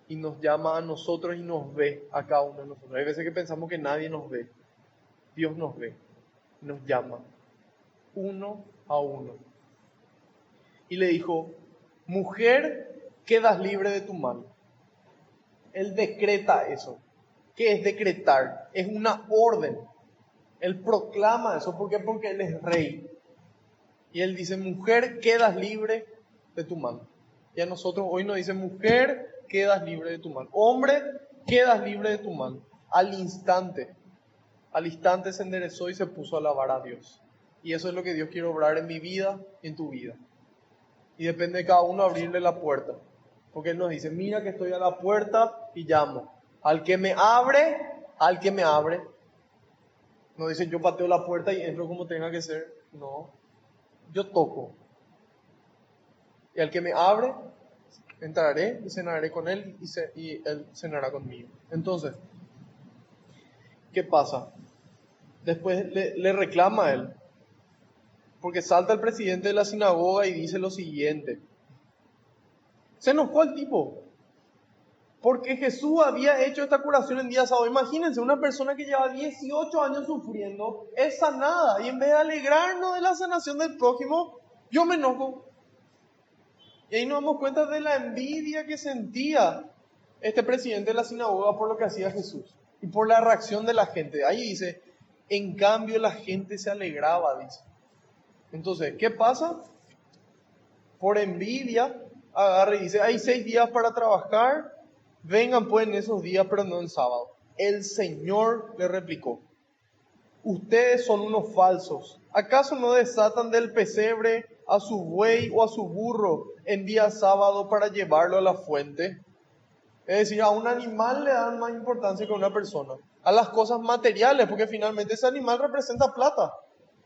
Y nos llama a nosotros y nos ve a cada uno de nosotros. Hay veces que pensamos que nadie nos ve. Dios nos ve. Nos llama. Uno a uno. Y le dijo, mujer, quedas libre de tu mal. Él decreta eso. ¿Qué es decretar? Es una orden. Él proclama eso. ¿Por qué? Porque Él es rey. Y Él dice, mujer, quedas libre de tu mal. Y a nosotros hoy nos dice, mujer, quedas libre de tu mal. Hombre, quedas libre de tu mal. Al instante se enderezó y se puso a alabar a Dios. Y eso es lo que Dios quiere obrar en mi vida y en tu vida. Y depende de cada uno abrirle la puerta. Porque Él nos dice, mira que estoy a la puerta y llamo. Al que me abre. No dice, yo pateo la puerta y entro como tenga que ser. No, yo toco. Y al que me abre, entraré y cenaré con Él y Él cenará conmigo. Entonces, ¿qué pasa? Después le reclama a Él. Porque salta el presidente de la sinagoga y dice lo siguiente. Se enojó el tipo. Porque Jesús había hecho esta curación en día sábado. Imagínense, una persona que lleva 18 años sufriendo es sanada. Y en vez de alegrarnos de la sanación del prójimo, yo me enojo. Y ahí nos damos cuenta de la envidia que sentía este presidente de la sinagoga por lo que hacía Jesús. Y por la reacción de la gente. Ahí dice, en cambio la gente se alegraba, dice. Entonces, ¿qué pasa? Por envidia, agarra y dice, hay 6 días para trabajar, vengan pues en esos días, pero no en sábado. El Señor le replicó, ustedes son unos falsos. ¿Acaso no desatan del pesebre a su buey o a su burro en día sábado para llevarlo a la fuente? Es decir, a un animal le dan más importancia que a una persona. A las cosas materiales, porque finalmente ese animal representa plata,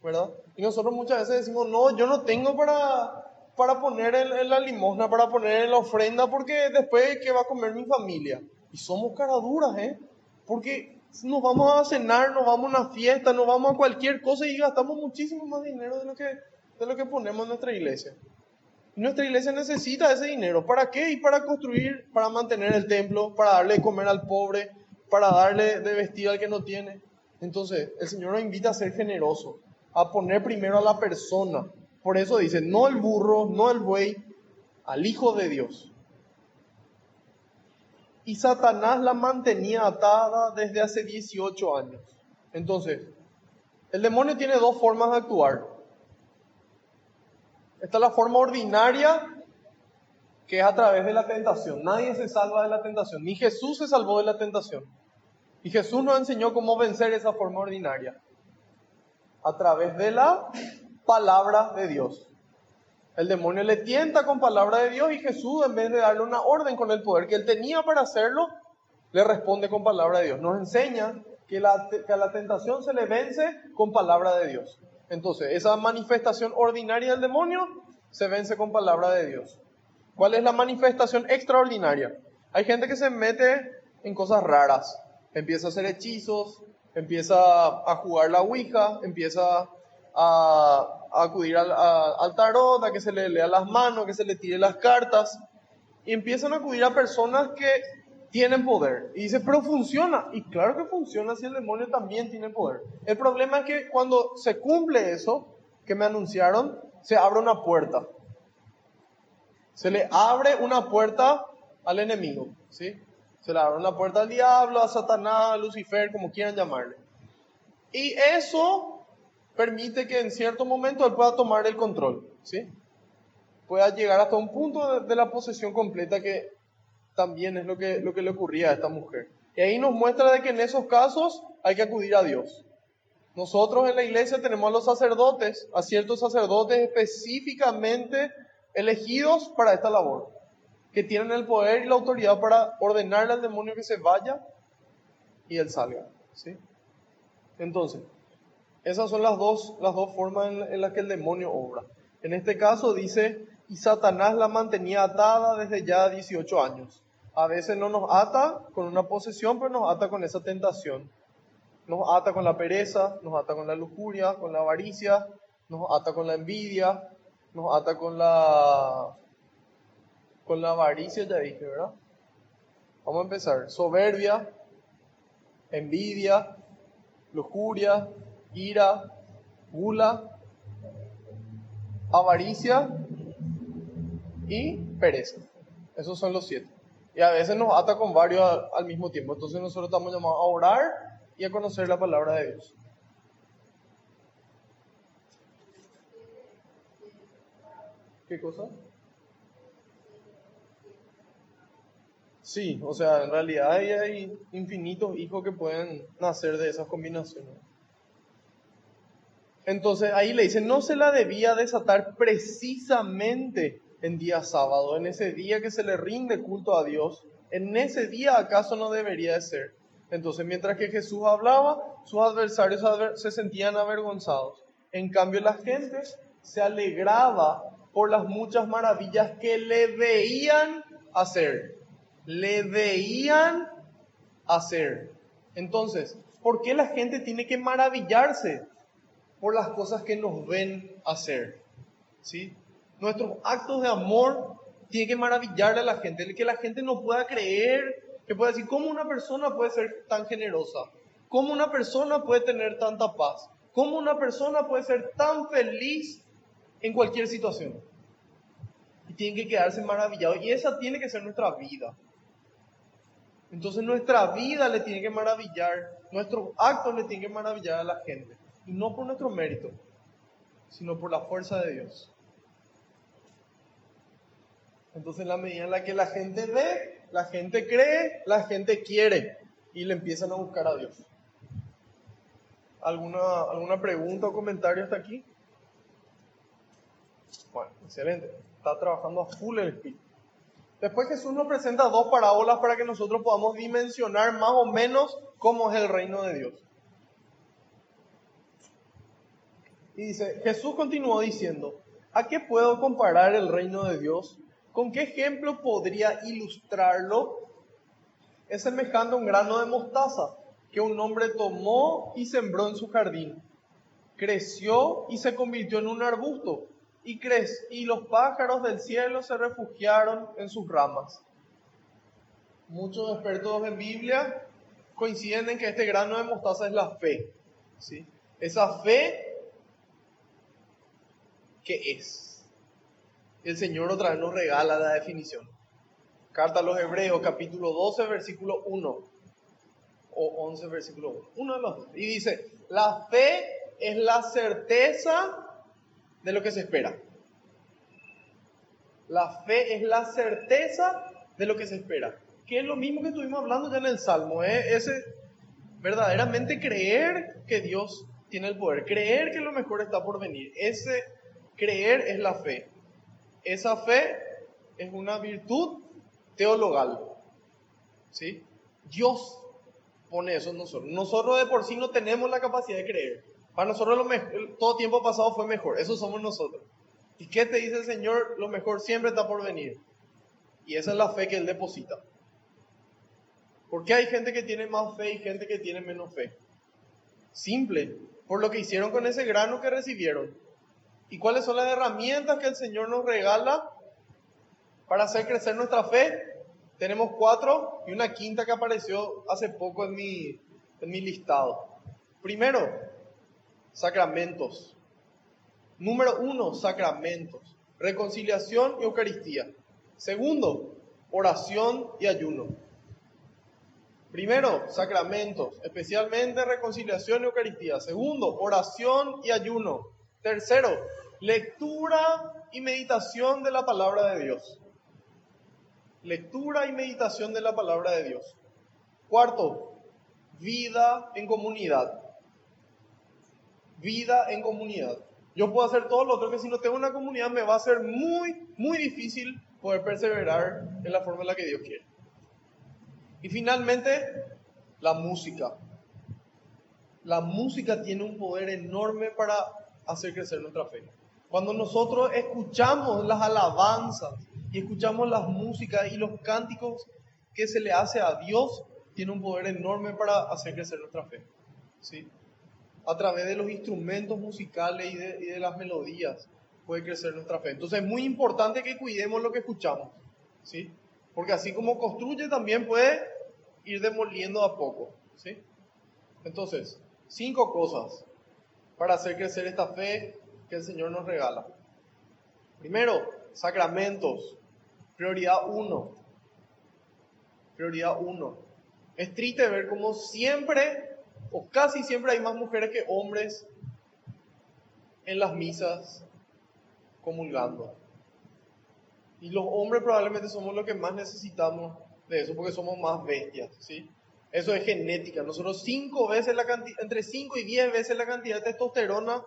¿verdad? Y nosotros muchas veces decimos, no, yo no tengo para poner en la limosna, para poner en la ofrenda, porque después, ¿qué va a comer mi familia? Y somos caraduras, porque nos vamos a cenar, nos vamos a una fiesta, nos vamos a cualquier cosa y gastamos muchísimo más dinero de lo que ponemos en nuestra iglesia. Y nuestra iglesia necesita ese dinero. ¿Para qué? Y para construir, para mantener el templo, para darle de comer al pobre, para darle de vestir al que no tiene. Entonces, el Señor nos invita a ser generosos. a poner primero a la persona. Por eso dice, no el burro, no el buey, al Hijo de Dios. Y Satanás la mantenía atada desde hace 18 años. Entonces, el demonio tiene dos formas de actuar. Está la forma ordinaria, que es a través de la tentación. Nadie se salva de la tentación, ni Jesús se salvó de la tentación. Y Jesús nos enseñó cómo vencer esa forma ordinaria, a través de la palabra de Dios. El demonio le tienta con palabra de Dios y Jesús, en vez de darle una orden con el poder que él tenía para hacerlo, le responde con palabra de Dios. Nos enseña que a la tentación se le vence con palabra de Dios. Entonces, esa manifestación ordinaria del demonio se vence con palabra de Dios. ¿Cuál es la manifestación extraordinaria? Hay gente que se mete en cosas raras. Empieza a hacer hechizos, empieza a jugar la ouija, empieza a acudir al tarot, a que se le lea las manos, que se le tire las cartas. Y empiezan a acudir a personas que tienen poder. Y dice, pero funciona. Y claro que funciona si el demonio también tiene poder. El problema es que cuando se cumple eso que me anunciaron, se abre una puerta. Se le abre una puerta al enemigo, ¿sí? Se le abre una puerta al diablo, a Satanás, a Lucifer, como quieran llamarle. Y eso permite que en cierto momento él pueda tomar el control, ¿sí? Pueda llegar hasta un punto de la posesión completa, que también es lo que le ocurría a esta mujer. Y ahí nos muestra de que en esos casos hay que acudir a Dios. Nosotros en la iglesia tenemos a los sacerdotes, a ciertos sacerdotes específicamente elegidos para esta labor, que tienen el poder y la autoridad para ordenarle al demonio que se vaya y él salga, ¿sí? Entonces, esas son las dos formas en las que el demonio obra. En este caso dice, y Satanás la mantenía atada desde ya 18 años. A veces no nos ata con una posesión, pero nos ata con esa tentación. Nos ata con la pereza, nos ata con la lujuria, con la avaricia, nos ata con la envidia, nos ata con la avaricia, ya dije, ¿verdad? Vamos a empezar. Soberbia, envidia, lujuria, ira, gula, avaricia y pereza. Esos son los 7. Y a veces nos ata con varios al mismo tiempo. Entonces nosotros estamos llamados a orar y a conocer la palabra de Dios. ¿Qué cosa? Sí, o sea, en realidad hay infinitos hijos que pueden nacer de esas combinaciones. Entonces ahí le dice, no se la debía desatar precisamente en día sábado, en ese día que se le rinde culto a Dios. En ese día acaso no debería de ser. Entonces mientras que Jesús hablaba, sus adversarios se sentían avergonzados. En cambio la gente se alegraba por las muchas maravillas que le veían hacer. Le veían hacer. Entonces, ¿por qué la gente tiene que maravillarse? Por las cosas que nos ven hacer, ¿sí? Nuestros actos de amor tienen que maravillarle a la gente, que la gente no pueda creer, que pueda decir, ¿cómo una persona puede ser tan generosa? ¿Cómo una persona puede tener tanta paz? ¿Cómo una persona puede ser tan feliz en cualquier situación? Y tienen que quedarse maravillados, y esa tiene que ser nuestra vida. Entonces nuestra vida le tiene que maravillar, nuestros actos le tienen que maravillar a la gente. Y no por nuestro mérito, sino por la fuerza de Dios. Entonces, en la medida en la que la gente ve, la gente cree, la gente quiere y le empiezan a buscar a Dios. ¿Alguna pregunta o comentario hasta aquí? Bueno, excelente. Está trabajando a full el espíritu. Después Jesús nos presenta dos parábolas para que nosotros podamos dimensionar más o menos cómo es el reino de Dios. Y dice, Jesús continuó diciendo, ¿a qué puedo comparar el reino de Dios? ¿Con qué ejemplo podría ilustrarlo? Es semejante a un grano de mostaza que un hombre tomó y sembró en su jardín. Creció y se convirtió en un arbusto, y los pájaros del cielo se refugiaron en sus ramas. Muchos expertos en Biblia coinciden en que este grano de mostaza es la fe, ¿sí? Esa fe ¿qué es? El Señor otra vez nos regala la definición. Carta a los Hebreos, capítulo 12, versículo 1. O 11, versículo 1. Uno de los dos. Y dice, la fe es la certeza de lo que se espera. La fe es la certeza de lo que se espera. Que es lo mismo que estuvimos hablando ya en el Salmo. Ese verdaderamente creer que Dios tiene el poder. Creer que lo mejor está por venir. Ese creer es la fe. Esa fe es una virtud teologal. ¿Sí? Dios pone eso en nosotros. Nosotros de por sí no tenemos la capacidad de creer. Para nosotros todo tiempo pasado fue mejor. Eso somos nosotros. ¿Y qué te dice el Señor? Lo mejor siempre está por venir. Y esa es la fe que Él deposita. ¿Por qué hay gente que tiene más fe y gente que tiene menos fe? Simple, por lo que hicieron con ese grano que recibieron. ¿Y cuáles son las herramientas que el Señor nos regala para hacer crecer nuestra fe? Tenemos 4 y una quinta que apareció hace poco en mi listado. Primero, sacramentos. Número 1, sacramentos. Reconciliación y Eucaristía. Segundo, oración y ayuno. Primero, sacramentos, especialmente reconciliación y Eucaristía. Segundo, oración y ayuno. Tercero, lectura y meditación de la palabra de Dios. Lectura y meditación de la palabra de Dios. Cuarto, vida en comunidad. Vida en comunidad. Yo puedo hacer todo lo otro que si no tengo una comunidad me va a ser muy, muy difícil poder perseverar en la forma en la que Dios quiere. Y finalmente, la música. La música tiene un poder enorme para hacer crecer nuestra fe. Cuando nosotros escuchamos las alabanzas y escuchamos las músicas y los cánticos que se le hace a Dios, tiene un poder enorme para hacer crecer nuestra fe. ¿Sí? A través de los instrumentos musicales y de las melodías puede crecer nuestra fe. Entonces es muy importante que cuidemos lo que escuchamos. ¿Sí? Porque así como construye, también puede ir demoliendo a poco. ¿Sí? Entonces, 5 cosas para hacer crecer esta fe que el Señor nos regala. Primero, sacramentos. Prioridad 1. Prioridad 1. Es triste ver cómo siempre, o casi siempre, hay más mujeres que hombres en las misas comulgando. Y los hombres probablemente somos los que más necesitamos de eso, porque somos más bestias, ¿sí? Eso es genética. Nosotros 5 veces entre 5 y 10 veces la cantidad de testosterona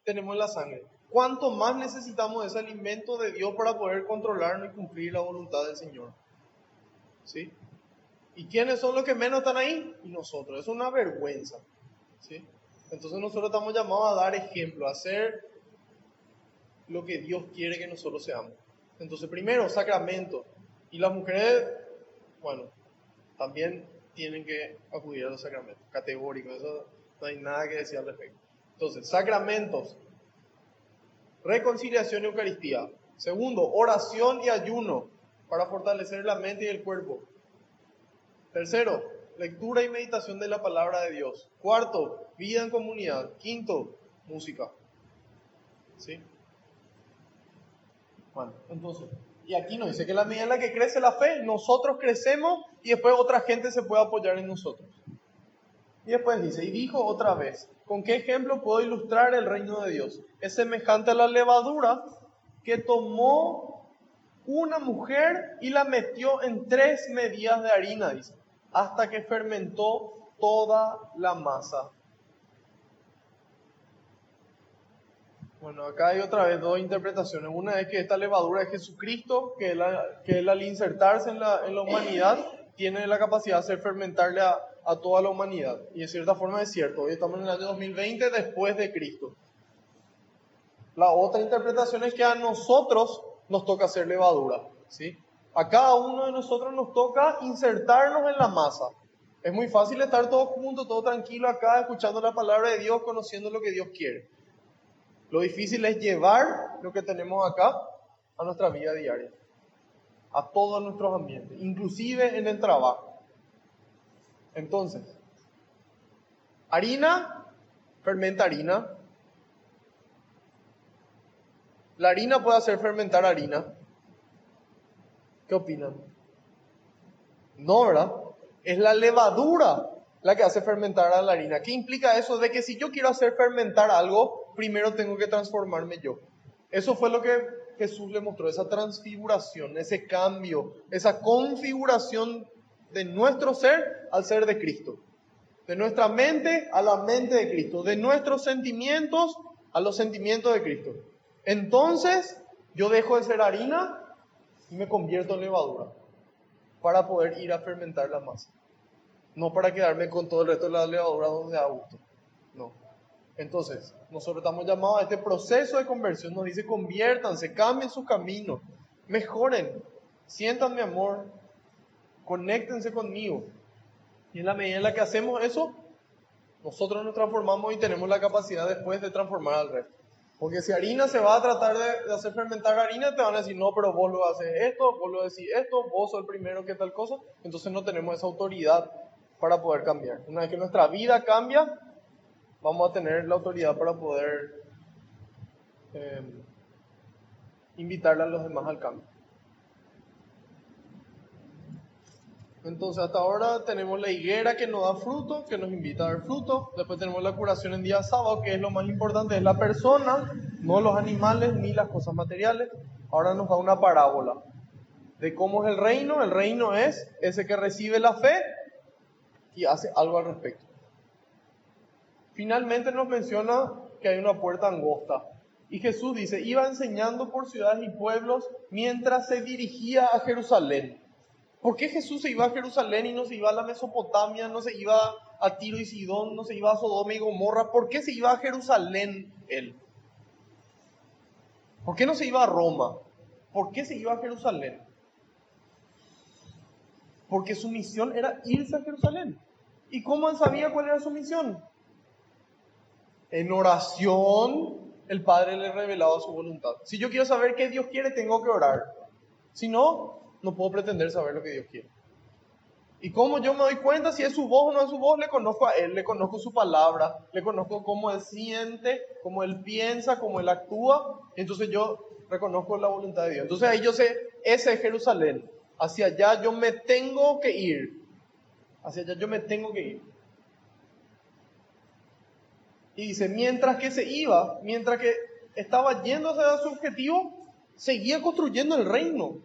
tenemos en la sangre. ¿Cuánto más necesitamos ese alimento de Dios para poder controlarnos y cumplir la voluntad del Señor? ¿Sí? ¿Y quiénes son los que menos están ahí? Y nosotros. Es una vergüenza. ¿Sí? Entonces nosotros estamos llamados a dar ejemplo, a hacer lo que Dios quiere que nosotros seamos. Entonces, primero, sacramentos. Y las mujeres, bueno, también tienen que acudir a los sacramentos, categóricos, eso no hay nada que decir al respecto. Entonces, sacramentos, reconciliación y Eucaristía. Segundo, oración y ayuno para fortalecer la mente y el cuerpo. Tercero, lectura y meditación de la palabra de Dios. Cuarto, vida en comunidad. Quinto, música. ¿Sí? Bueno, entonces, y aquí nos dice que la medida en la que crece la fe, nosotros crecemos y después otra gente se puede apoyar en nosotros. Y después dice, y dijo otra vez, ¿con qué ejemplo puedo ilustrar el reino de Dios? Es semejante a la levadura que tomó una mujer y la metió en 3 medidas de harina, dice, hasta que fermentó toda la masa. Bueno, acá hay otra vez 2 interpretaciones. Una es que esta levadura es Jesucristo, que él al insertarse en la humanidad tiene la capacidad de hacer fermentarle a toda la humanidad. Y de cierta forma es cierto. Hoy estamos en el año 2020 después de Cristo. La otra interpretación es que a nosotros nos toca hacer levadura, ¿sí? A cada uno de nosotros nos toca insertarnos en la masa. Es muy fácil estar todos juntos, todo tranquilo acá, escuchando la palabra de Dios, conociendo lo que Dios quiere. Lo difícil es llevar lo que tenemos acá a nuestra vida diaria, a todos nuestros ambientes, inclusive en el trabajo. Entonces, harina, fermenta harina. ¿La harina puede hacer fermentar harina? ¿Qué opinan? No, ¿verdad? Es la levadura la que hace fermentar a la harina. ¿Qué implica eso? De que si yo quiero hacer fermentar algo, primero tengo que transformarme yo. Eso fue lo que Jesús le mostró, esa transfiguración, ese cambio, esa configuración de nuestro ser al ser de Cristo. De nuestra mente a la mente de Cristo. De nuestros sentimientos a los sentimientos de Cristo. Entonces, yo dejo de ser harina y me convierto en levadura para poder ir a fermentar la masa. No para quedarme con todo el resto de la levadura donde da gusto. No. Entonces, nosotros estamos llamados a este proceso de conversión. Nos dice, conviértanse, cambien sus caminos, mejoren, sientan mi amor, conéctense conmigo. Y en la medida en la que hacemos eso, nosotros nos transformamos y tenemos la capacidad después de transformar al resto. Porque si harina se va a tratar de hacer fermentar harina, te van a decir, no, pero vos lo haces esto, vos lo decís esto, vos sos el primero que tal cosa. Entonces no tenemos esa autoridad para poder cambiar. Una vez que nuestra vida cambia, vamos a tener la autoridad para poder invitarle a los demás al cambio. Entonces hasta ahora tenemos la higuera que nos da fruto, que nos invita a dar fruto. Después tenemos la curación en día sábado, que es lo más importante, es la persona, no los animales ni las cosas materiales. Ahora nos da una parábola de cómo es el reino. El reino es ese que recibe la fe y hace algo al respecto. Finalmente nos menciona que hay una puerta angosta. Y Jesús dice, iba enseñando por ciudades y pueblos mientras se dirigía a Jerusalén. ¿Por qué Jesús se iba a Jerusalén y no se iba a la Mesopotamia, no se iba a Tiro y Sidón, no se iba a Sodoma y Gomorra? ¿Por qué se iba a Jerusalén él? ¿Por qué no se iba a Roma? ¿Por qué se iba a Jerusalén? Porque su misión era irse a Jerusalén. ¿Y cómo él sabía cuál era su misión? En oración, el Padre le revelaba su voluntad. Si yo quiero saber qué Dios quiere, tengo que orar. Si no, no puedo pretender saber lo que Dios quiere. ¿Y cómo yo me doy cuenta si es su voz o no es su voz? Le conozco a Él, le conozco su palabra, le conozco cómo Él siente, cómo Él piensa, cómo Él actúa. Entonces yo reconozco la voluntad de Dios. Entonces ahí yo sé, ese es Jerusalén. Hacia allá yo me tengo que ir. Hacia allá yo me tengo que ir. Y dice, mientras que se iba, mientras que estaba yendo hacia su objetivo, seguía construyendo el reino.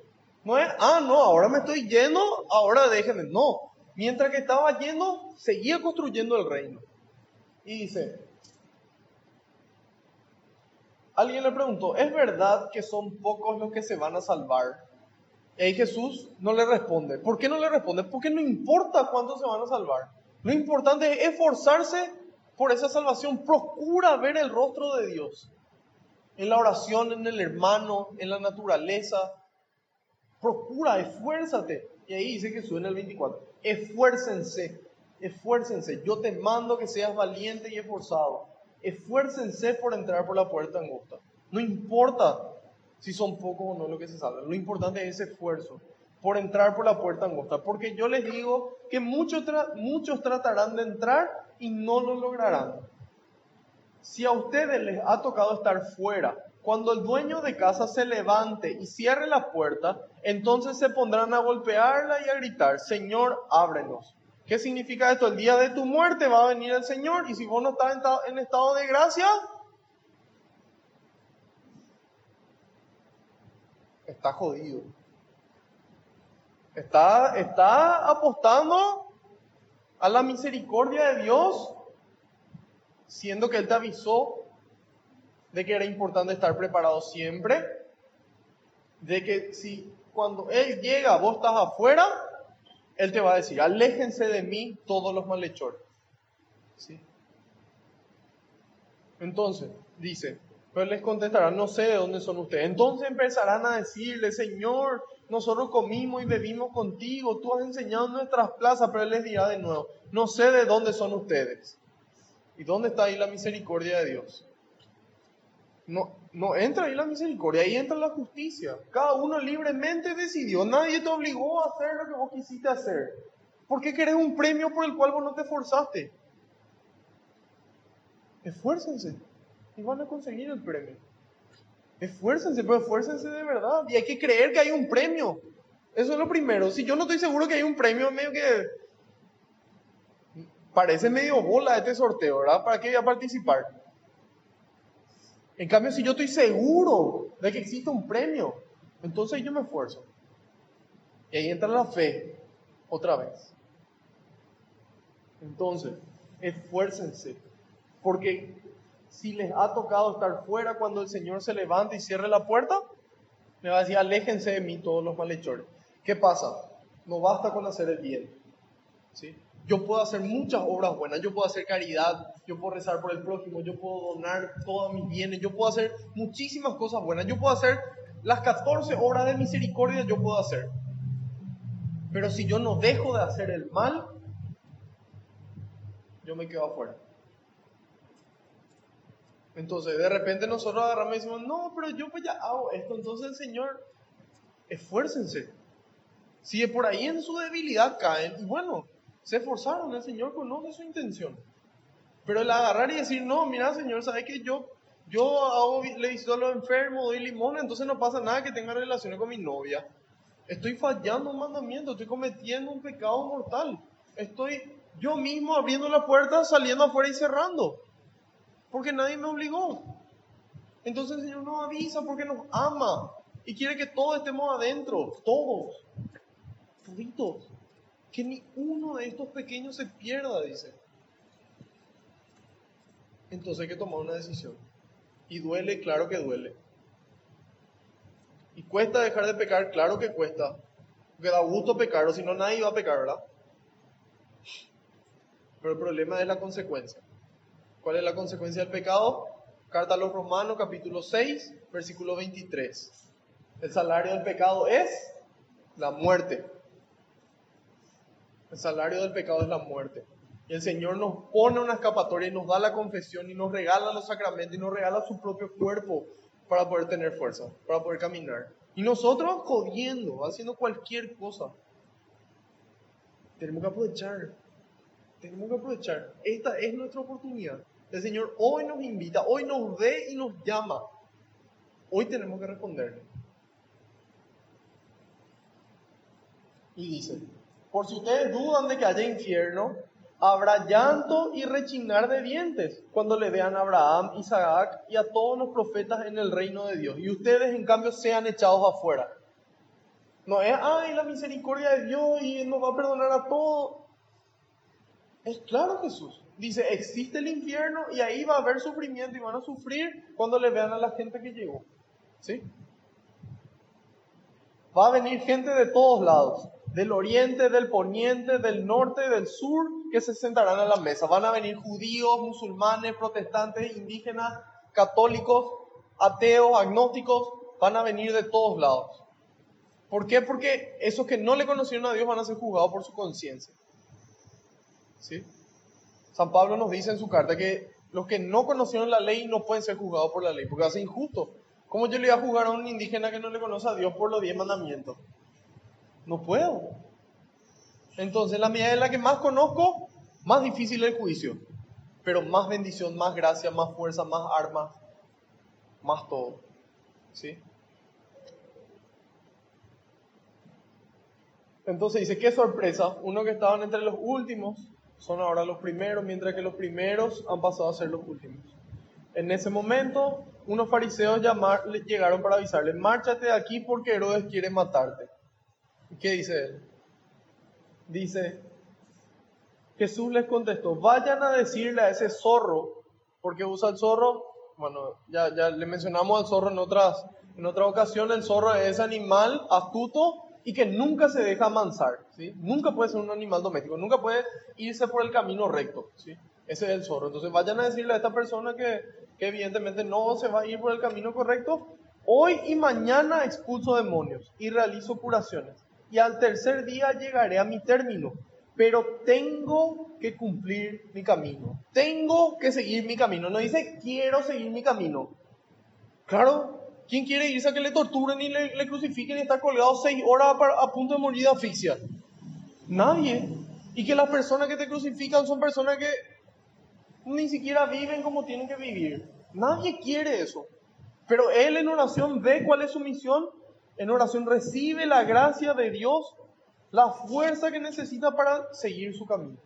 No es, no, ahora me estoy yendo, ahora déjenme. No, mientras que estaba yendo, seguía construyendo el reino. Y dice, alguien le preguntó, ¿es verdad que son pocos los que se van a salvar? Y ahí Jesús no le responde. ¿Por qué no le responde? Porque no importa cuántos se van a salvar. Lo importante es esforzarse por esa salvación. Procura ver el rostro de Dios. En la oración, en el hermano, en la naturaleza. Procura, esfuérzate. Y ahí dice Jesús en el 24. Esfuércense, esfuércense. Yo te mando que seas valiente y esforzado. Esfuércense por entrar por la puerta angosta. No importa si son pocos o no los que se salvan. Lo importante es ese esfuerzo por entrar por la puerta angosta. Porque yo les digo que muchos tratarán de entrar y no lo lograrán. Si a ustedes les ha tocado estar fuera, cuando el dueño de casa se levante y cierre la puerta, entonces se pondrán a golpearla y a gritar, Señor, ábrenos. ¿Qué significa esto? El día de tu muerte va a venir el Señor y si vos no estás en estado de gracia, está jodido. Está apostando a la misericordia de Dios, siendo que Él te avisó de que era importante estar preparado siempre, de que si cuando Él llega vos estás afuera, Él te va a decir, aléjense de mí todos los malhechores. ¿Sí? Entonces, dice, pero les contestará, no sé de dónde son ustedes. Entonces empezarán a decirle, Señor, nosotros comimos y bebimos contigo, tú has enseñado en nuestras plazas, pero Él les dirá de nuevo, no sé de dónde son ustedes. ¿Y dónde está ahí la misericordia de Dios? No entra ahí la misericordia, ahí entra la justicia. Cada uno libremente decidió, nadie te obligó a hacer lo que vos quisiste hacer. ¿Por qué querés un premio por el cual vos no te esforzaste? Esfuércense y van a conseguir el premio. Esfuércense, pero esfuércense de verdad. Y hay que creer que hay un premio. Eso es lo primero. Si yo no estoy seguro que hay un premio, medio que parece medio bola este sorteo, ¿verdad? ¿Para qué voy a participar? En cambio, si yo estoy seguro de que existe un premio, entonces yo me esfuerzo. Y ahí entra la fe, otra vez. Entonces, esfuércense, porque si les ha tocado estar fuera cuando el Señor se levante y cierre la puerta, me va a decir, aléjense de mí todos los malhechores. ¿Qué pasa? No basta con hacer el bien, ¿sí? Yo puedo hacer muchas obras buenas, yo puedo hacer caridad, yo puedo rezar por el prójimo, yo puedo donar todos mis bienes, yo puedo hacer muchísimas cosas buenas, yo puedo hacer las 14 obras de misericordia, yo puedo hacer. Pero si yo no dejo de hacer el mal, yo me quedo afuera. Entonces, de repente nosotros agarramos y decimos, no, pero yo pues ya hago esto. Entonces el Señor, esfuércense. Si de por ahí en su debilidad caen, y bueno, se esforzaron, el Señor conoce su intención. Pero el agarrar y decir, no, mira Señor, ¿sabes que le visito a los enfermos, doy limón, entonces no pasa nada que tenga relaciones con mi novia? Estoy fallando un mandamiento, estoy cometiendo un pecado mortal. Estoy yo mismo abriendo la puerta, saliendo afuera y cerrando. Porque nadie me obligó. Entonces el Señor nos avisa porque nos ama y quiere que todos estemos adentro, todos, toditos. Que ni uno de estos pequeños se pierda, dice. Entonces hay que tomar una decisión. Y duele, claro que duele. Y cuesta dejar de pecar, claro que cuesta. Porque da gusto pecar, o si no nadie va a pecar, ¿verdad? Pero el problema es la consecuencia. ¿Cuál es la consecuencia del pecado? Carta a los Romanos, capítulo 6, versículo 23. El salario del pecado es la muerte. El salario del pecado es la muerte. Y el Señor nos pone una escapatoria y nos da la confesión y nos regala los sacramentos y nos regala su propio cuerpo para poder tener fuerza, para poder caminar. Y nosotros jodiendo, haciendo cualquier cosa. Tenemos que aprovechar. Tenemos que aprovechar. Esta es nuestra oportunidad. El Señor hoy nos invita, hoy nos ve y nos llama. Hoy tenemos que responderle. Y dice, por si ustedes dudan de que haya infierno, habrá llanto y rechinar de dientes cuando le vean a Abraham, Isaac y a todos los profetas en el reino de Dios. Y ustedes en cambio sean echados afuera. No es, ay, la misericordia de Dios y Él nos va a perdonar a todos. Es claro, Jesús. Dice, existe el infierno y ahí va a haber sufrimiento y van a sufrir cuando le vean a la gente que llegó. ¿Sí? Va a venir gente de todos lados, del oriente, del poniente, del norte, del sur, que se sentarán a la mesa. Van a venir judíos, musulmanes, protestantes, indígenas, católicos, ateos, agnósticos, van a venir de todos lados. ¿Por qué? Porque esos que no le conocieron a Dios van a ser juzgados por su conciencia. ¿Sí? San Pablo nos dice en su carta que los que no conocieron la ley no pueden ser juzgados por la ley, porque hace injusto. ¿Cómo yo le voy a juzgar a un indígena que no le conoce a Dios por los 10 mandamientos? No puedo. Entonces, la medida en la que más conozco, más difícil el juicio. Pero más bendición, más gracia, más fuerza, más armas, más todo. ¿Sí? Entonces dice, qué sorpresa, uno que estaban entre los últimos son ahora los primeros, mientras que los primeros han pasado a ser los últimos. En ese momento, unos fariseos llegaron para avisarle, márchate de aquí porque Herodes quiere matarte. ¿Qué dice él? Dice, Jesús les contestó, vayan a decirle a ese zorro, porque usa el zorro, bueno, ya le mencionamos al zorro en otra ocasión, el zorro es ese animal astuto y que nunca se deja amansar, ¿sí? Nunca puede ser un animal doméstico, nunca puede irse por el camino recto, ¿sí? Ese es el zorro. Entonces vayan a decirle a esta persona que evidentemente no se va a ir por el camino correcto, hoy y mañana expulso demonios y realizo curaciones, y al tercer día llegaré a mi término. Pero tengo que cumplir mi camino. Tengo que seguir mi camino. No dice, quiero seguir mi camino. Claro, ¿quién quiere irse a que le torturen y le crucifiquen y estar colgado 6 horas a punto de morir de asfixia? Nadie. Y que las personas que te crucifican son personas que ni siquiera viven como tienen que vivir. Nadie quiere eso. Pero él en oración ve cuál es su misión, en oración recibe la gracia de Dios, la fuerza que necesita para seguir su camino.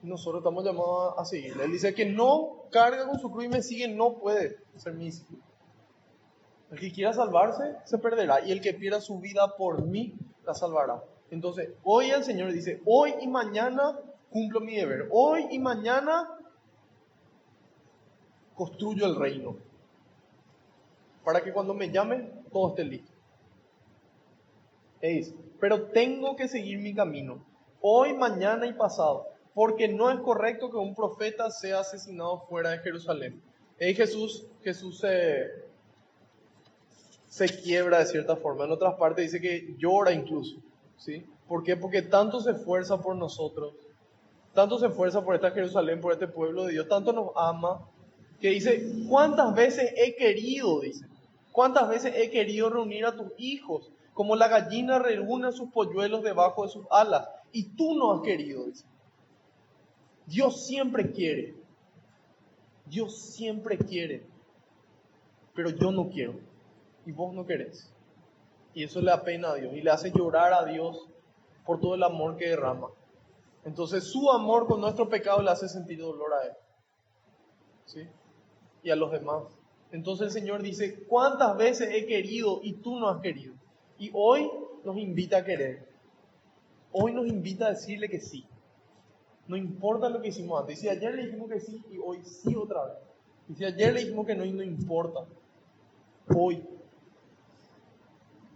Nosotros estamos llamados a seguirle. Él dice que no carga con su cruz y me sigue, no puede ser mi discípulo. El que quiera salvarse, se perderá. Y el que pierda su vida por mí, la salvará. Entonces, hoy el Señor dice, hoy y mañana cumplo mi deber. Hoy y mañana construyo el reino. Para que cuando me llame, todo esté listo. Pero tengo que seguir mi camino. Hoy, mañana y pasado. Porque no es correcto que un profeta sea asesinado fuera de Jerusalén. Jesús se quiebra de cierta forma. En otras partes dice que llora incluso. ¿Sí? ¿Por qué? Porque tanto se esfuerza por nosotros. Tanto se esfuerza por esta Jerusalén, por este pueblo de Dios. Tanto nos ama. Que dice, ¿cuántas veces he querido? Dice. ¿Cuántas veces he querido reunir a tus hijos? Como la gallina reúne a sus polluelos debajo de sus alas. Y tú no has querido. Dice. Dios siempre quiere. Dios siempre quiere. Pero yo no quiero. Y vos no querés. Y eso le apena a Dios. Y le hace llorar a Dios por todo el amor que derrama. Entonces su amor con nuestro pecado le hace sentir dolor a Él. ¿Sí? Y a los demás. Entonces el Señor dice, ¿cuántas veces he querido y tú no has querido? Y hoy nos invita a querer. Hoy nos invita a decirle que sí. No importa lo que hicimos antes. Y si ayer le dijimos que sí y hoy sí otra vez. Y si ayer le dijimos que no y no importa. Hoy.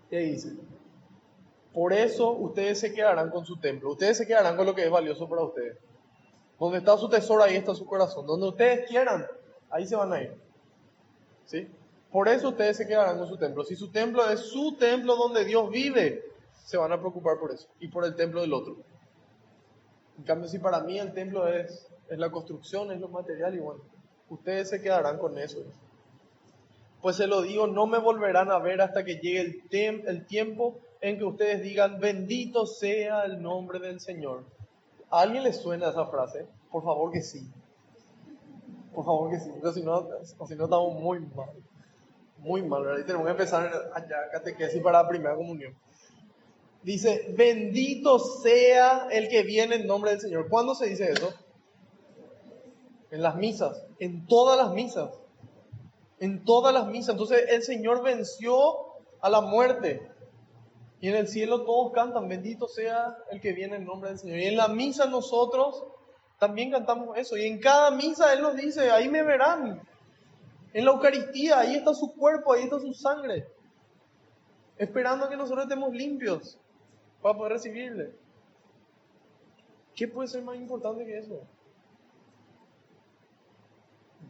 ¿Qué dice? Por eso ustedes se quedarán con su templo. Ustedes se quedarán con lo que es valioso para ustedes. Donde está su tesoro, ahí está su corazón. Donde ustedes quieran, ahí se van a ir. ¿Sí? Por eso ustedes se quedarán con su templo. Si su templo es su templo donde Dios vive, se van a preocupar por eso. Y por el templo del otro. En cambio, si para mí el templo es la construcción, es lo material, y bueno, ustedes se quedarán con eso. Pues se lo digo, no me volverán a ver hasta que llegue el tiempo en que ustedes digan, bendito sea el nombre del Señor. ¿A alguien le suena esa frase? Por favor que sí. Por favor que sí, porque si no estamos muy mal. Muy mal, ¿verdad? Y tenemos que empezar allá, catequesis para la primera comunión. Dice, bendito sea el que viene en nombre del Señor. ¿Cuándo se dice eso? En las misas, en todas las misas. En todas las misas. Entonces el Señor venció a la muerte. Y en el cielo todos cantan, bendito sea el que viene en nombre del Señor. Y en la misa nosotros también cantamos eso. Y en cada misa Él nos dice, ahí me verán. En la Eucaristía, ahí está su cuerpo, ahí está su sangre. Esperando a que nosotros estemos limpios para poder recibirle. ¿Qué puede ser más importante que eso?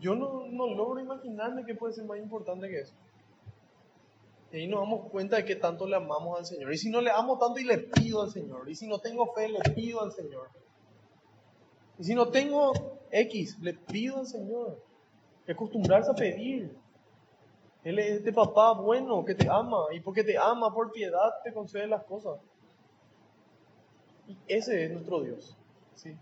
Yo no logro imaginarme qué puede ser más importante que eso. Y ahí nos damos cuenta de que tanto le amamos al Señor. Y si no le amo tanto y le pido al Señor. Y si no tengo fe, le pido al Señor. Y si no tengo X, le pido al Señor. Y acostumbrarse a pedir. Él es este papá bueno que te ama. Y porque te ama, por piedad, te concede las cosas. Y ese es nuestro Dios. ¿Sí?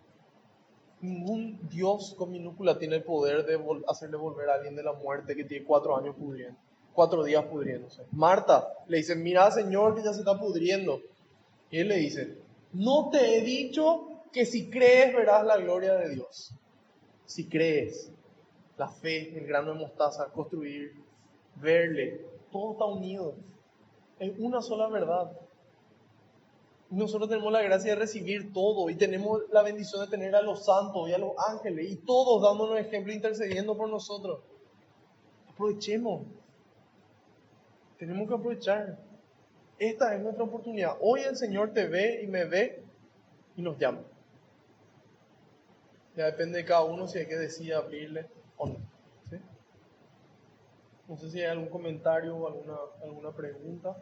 Ningún Dios con minúscula tiene el poder de hacerle volver a alguien de la muerte que tiene 4 años pudriendo. 4 días pudriéndose. Marta le dice, mira Señor que ya se está pudriendo. Y él le dice, no te he dicho que si crees verás la gloria de Dios. Si crees, la fe, el grano de mostaza, construir, verle, todo está unido. Es una sola verdad. Nosotros tenemos la gracia de recibir todo y tenemos la bendición de tener a los santos y a los ángeles y todos dándonos ejemplo, intercediendo por nosotros. Aprovechemos. Tenemos que aprovechar. Esta es nuestra oportunidad. Hoy el Señor te ve y me ve y nos llama. Ya depende de cada uno si hay que decidir abrirle o no. ¿Sí? No sé si hay algún comentario o alguna pregunta.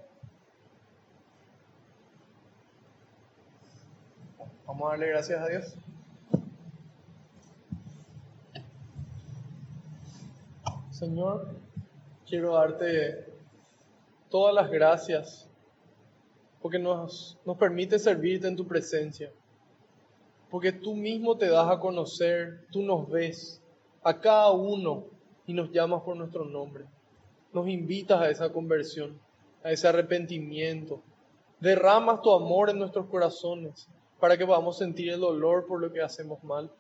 Vamos a darle gracias a Dios. Señor, quiero darte todas las gracias porque nos permite servirte en tu presencia. Porque tú mismo te das a conocer, tú nos ves, a cada uno y nos llamas por nuestro nombre. Nos invitas a esa conversión, a ese arrepentimiento. Derramas tu amor en nuestros corazones para que podamos sentir el dolor por lo que hacemos mal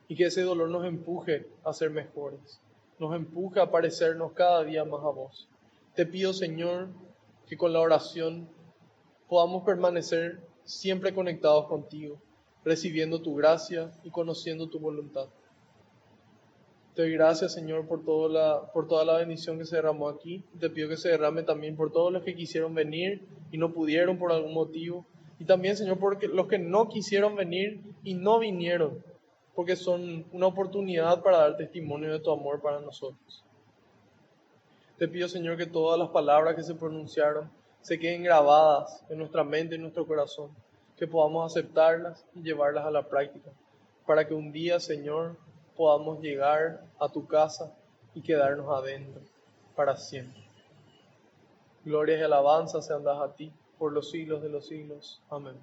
y que ese dolor nos empuje a ser mejores, nos empuje a parecernos cada día más a vos. Te pido, Señor, que con la oración podamos permanecer siempre conectados contigo, recibiendo tu gracia y conociendo tu voluntad. Te doy gracias, Señor, por toda la bendición que se derramó aquí. Te pido que se derrame también por todos los que quisieron venir y no pudieron por algún motivo. Y también, Señor, por los que no quisieron venir y no vinieron, porque son una oportunidad para dar testimonio de tu amor para nosotros. Te pido, Señor, que todas las palabras que se pronunciaron se queden grabadas en nuestra mente y en nuestro corazón, que podamos aceptarlas y llevarlas a la práctica, para que un día, Señor, podamos llegar a tu casa y quedarnos adentro para siempre. Gloria y alabanza sean dadas a ti por los siglos de los siglos. Amén.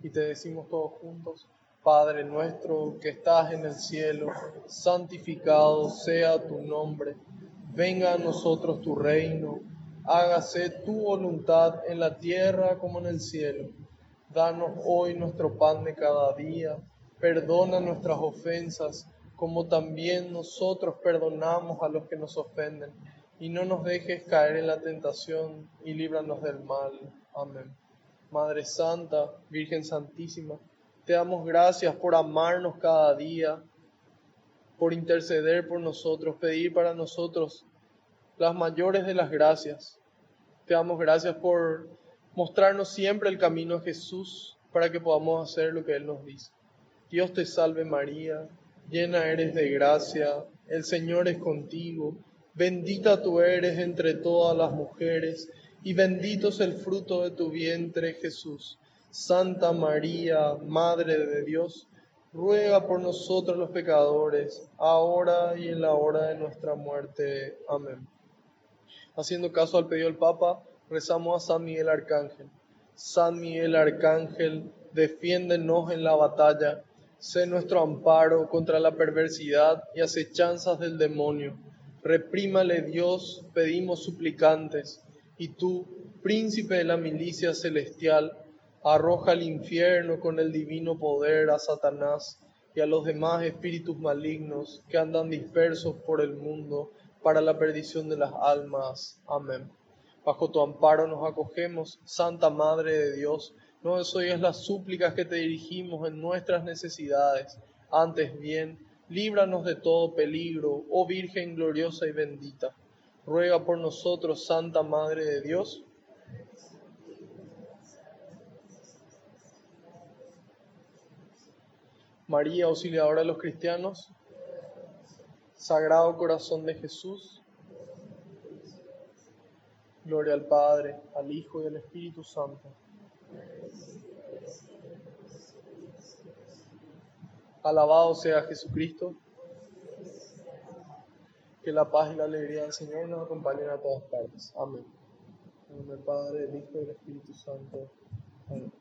Y te decimos todos juntos: Padre nuestro que estás en el cielo, santificado sea tu nombre. Venga a nosotros tu reino. Hágase tu voluntad en la tierra como en el cielo. Danos hoy nuestro pan de cada día. Perdona nuestras ofensas, como también nosotros perdonamos a los que nos ofenden. Y no nos dejes caer en la tentación, y líbranos del mal. Amén. Madre Santa, Virgen Santísima, te damos gracias por amarnos cada día, por interceder por nosotros, pedir para nosotros las mayores de las gracias. Te damos gracias por mostrarnos siempre el camino a Jesús para que podamos hacer lo que Él nos dice. Dios te salve María, llena eres de gracia, el Señor es contigo, bendita tú eres entre todas las mujeres, y bendito es el fruto de tu vientre, Jesús. Santa María, Madre de Dios, ruega por nosotros los pecadores, ahora y en la hora de nuestra muerte. Amén. Haciendo caso al pedido del Papa, rezamos a San Miguel Arcángel. San Miguel Arcángel, defiéndenos en la batalla. Sé nuestro amparo contra la perversidad y acechanzas del demonio. Reprímale Dios, pedimos suplicantes. Y tú, príncipe de la milicia celestial, arroja al infierno con el divino poder a Satanás y a los demás espíritus malignos que andan dispersos por el mundo para la perdición de las almas. Amén. Bajo tu amparo nos acogemos, Santa Madre de Dios. No desoyes las súplicas que te dirigimos en nuestras necesidades. Antes bien, líbranos de todo peligro, oh Virgen gloriosa y bendita. Ruega por nosotros, Santa Madre de Dios. María, auxiliadora de los cristianos. Sagrado Corazón de Jesús. Gloria al Padre, al Hijo y al Espíritu Santo. Alabado sea Jesucristo. Que la paz y la alegría del Señor nos acompañen a todas partes. Amén. En nombre del Padre, del Hijo y del Espíritu Santo. Amén.